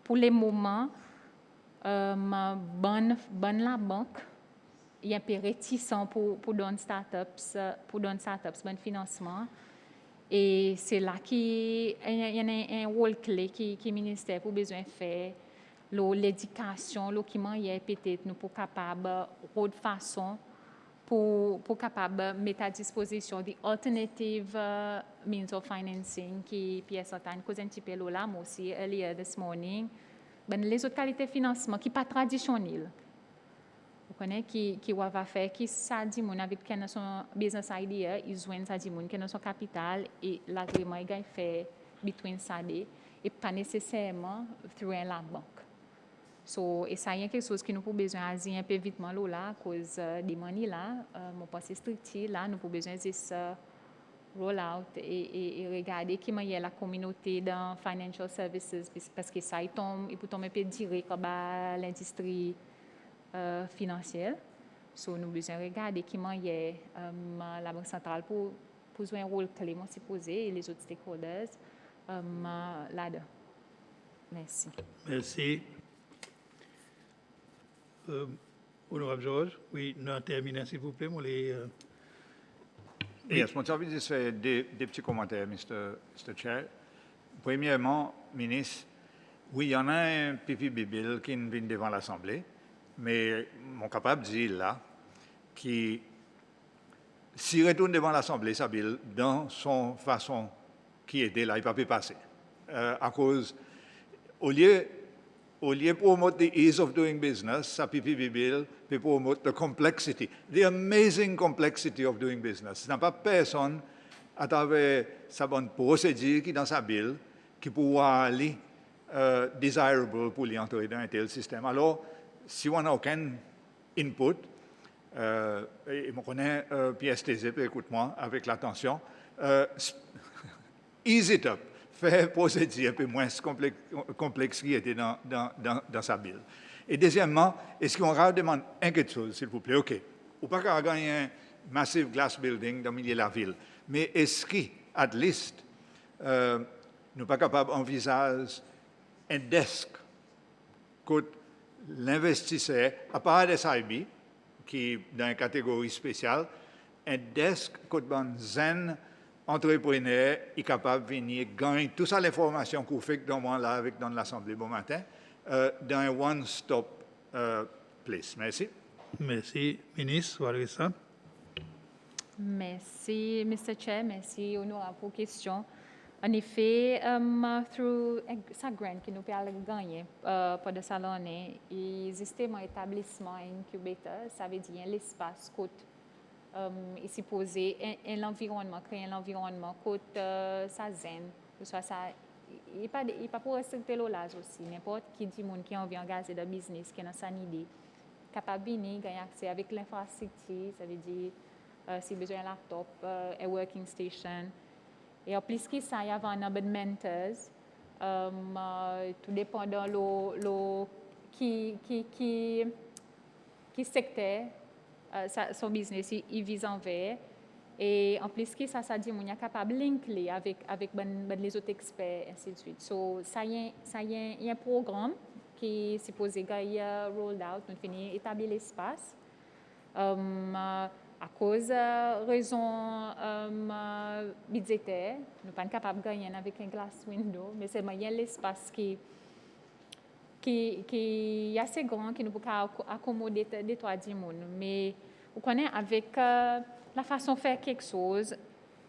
pour les moments, bonne la banque, il y a un peu réticent pour donner startups, bon financement. Et c'est là qu'il y a un rôle clé qui le ministère pour besoin de faire, l'éducation, qui est peut-être nous pour capable de façon pour capable mettre à disposition des alternative means of financing qui est certain cause un petit peu là moi aussi earlier this morning ben les autres qualités de financement qui pas traditionnelles. Vous connaissez qui va faire qui ça dit mon avec son business idea ils joignent ça dit mon qui son capital et l'agrément il fait between ça et pas nécessairement through la banque. So et ça y a quelque chose qui nous pour besoin agir un peu vite là à cause des money là mon passé structure là nous pour besoin juste roll out et regarder qui est la communauté dans financial services parce que ça il peut tomber un peu direct comme l'industrie financière. So, nous besoin regarder qui est la Banque centrale pour jouer un rôle clé, moi c'est posé, et les autres stakeholders là-dedans. Merci. Merci. Honorable Georges, oui, nous terminons s'il vous plaît. Yes, mon service juste fait des petits commentaires, Mr. Chair. Premièrement, ministre, oui, il y en a un PPP bill qui vient devant l'Assemblée. Mais mon capable de dire là, qui, s'il retourne devant l'Assemblée, ça bill, dans son façon qui était là, il ne peut pas passer. À cause, au lieu de promouvoir the ease of doing business, ça PPP bill peut promouvoir the complexity, the amazing complexity of doing business. Il n'y a pas personne à travers sa bonne procédure qui dans sa bill qui pourra aller desirable pour lui entrer dans un tel système. Alors, si on n'a aucun input, et on connaît PSTZ, écoute-moi avec l'attention, ease it up, faire procédure un peu moins complexe qui était dans sa bill. Et deuxièmement, est-ce qu'on demande quelque chose, s'il vous plaît? OK, ou pas qu'à gagner un massive glass building dans le milieu de la ville, mais est-ce qu'à least, nous ne sommes pas capables d'envisager un desk que l'investisseur, à part des SIB, qui est dans une catégorie spéciale, un desk que un entrepreneur est capable de venir gagner toute l'information qu'on fait dans l'Assemblée bon matin, dans un one-stop place. Merci. Merci. Ministre, voilà ça. Merci, Mr. Chair. Merci, honorable pour question. En effet, through sa grant qui nous permet de gagner pour le salon, il existe un établissement incubateur, ça veut dire l'espace côté ici posé, l'environnement, créer l'environnement côté sa zen, que ce soit sa il pas pour restricter l'olage aussi. N'importe qui dit monde qui a envie d'engager dans business, qui a sa idée, capable de venir, gagner accès avec l'infrastructure, ça veut dire si besoin d'un laptop, un working station. Et en plus que ça, il y a un nombre de mentors, tout dépendant de qui secteur son business il vise envers. Et en plus que ça dit qu'on est capable de linker avec les autres experts, ainsi de suite. So, ça y a un programme qui est supposé être rolled out, nous finissons établir l'espace. À cause de raisons budgétaires, nous ne sommes pas capables de gagner avec un glass window, mais c'est il y a l'espace qui est assez grand, qui nous peut accommoder des trois personnes. Mais vous connaissez, avec la façon de faire quelque chose,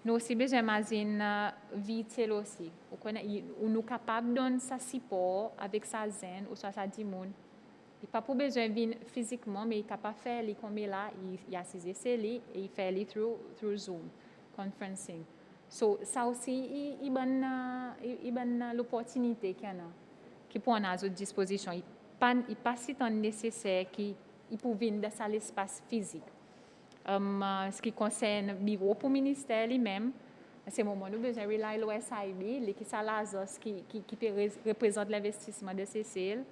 nous aussi besoin d'imaginer vite aussi. Vous connaissez, nous sommes capables de donner ça support avec sa zen ou ça 10 personnes. Il n'a pas besoin de venir physiquement, mais il est capable de faire les comme là, il a ses essais et il fait les through Zoom, conferencing. So, ça aussi, il y a l'opportunité qu'il y a, qui peut en à notre disposition. Il n'est pas si tant nécessaire qu'il peut venir dans l'espace physique. Ce qui concerne le bureau pour le ministère lui-même, à ce moment, nous avons besoin de rely l'OSIB, qui représente l'investissement de Cécile.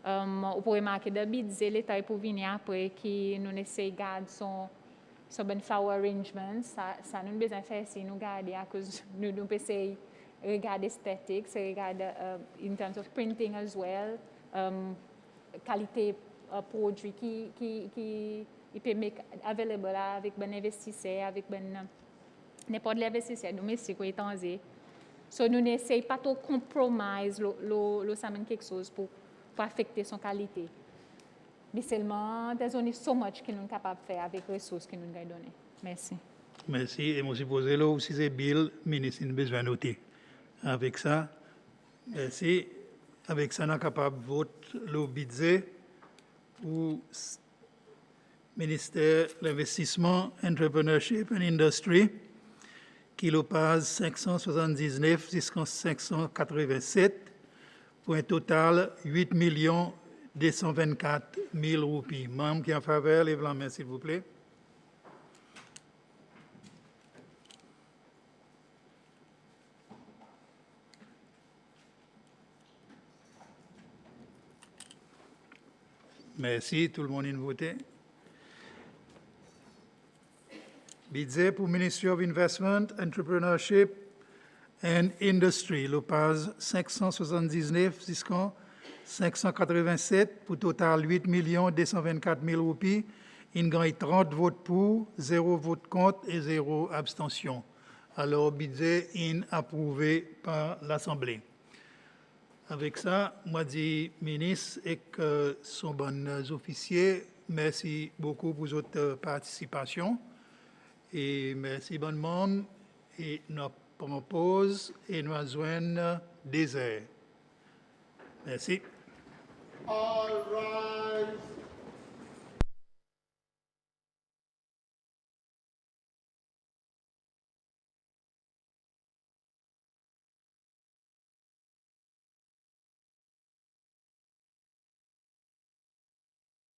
On pourrait marquer de budget l'État pour venir après qui nous essaie de garder son bon flower arrangement. Ça nous besoin de faire si nous garder à cause nous essayer de regarder esthétique, regarder in terms of printing as well, qualité produit qui peut mettre available avec bon investisseur, avec bon n'importe l'investisseur domestique ou étranger. So nous n'essayons pas de compromise quelque chose pour affecter son qualité. Mais seulement, there's only so much que nous sommes capables de faire avec les ressources que nous avons données. Merci. Merci. Et moi, je pose là aussi, c'est Bill, ministre, il a besoin de noter. Avec ça, merci. Avec ça, nous sommes capables de voter le budget pour le ministère de l'Investissement, Entrepreneurship and Industry, qui le passe 579 jusqu'en 587. Pour un total 8 224 000 roupies. Membres qui en faveur, lèvez la main, s'il vous plaît. Merci, tout le monde a voté. Budget pour Ministry of Investment, Entrepreneurship and Industry, le PAS 579 jusqu'en 587 pour total 8 224 000 roupies. Il gagne 30 votes pour, 0 vote contre et 0 abstention. Alors, budget est approuvé par l'Assemblée. Avec ça, moi dis ministre et que son bon officier, merci beaucoup pour votre participation et merci bon monde et nous propose et nous joignons des airs. Merci. All rise.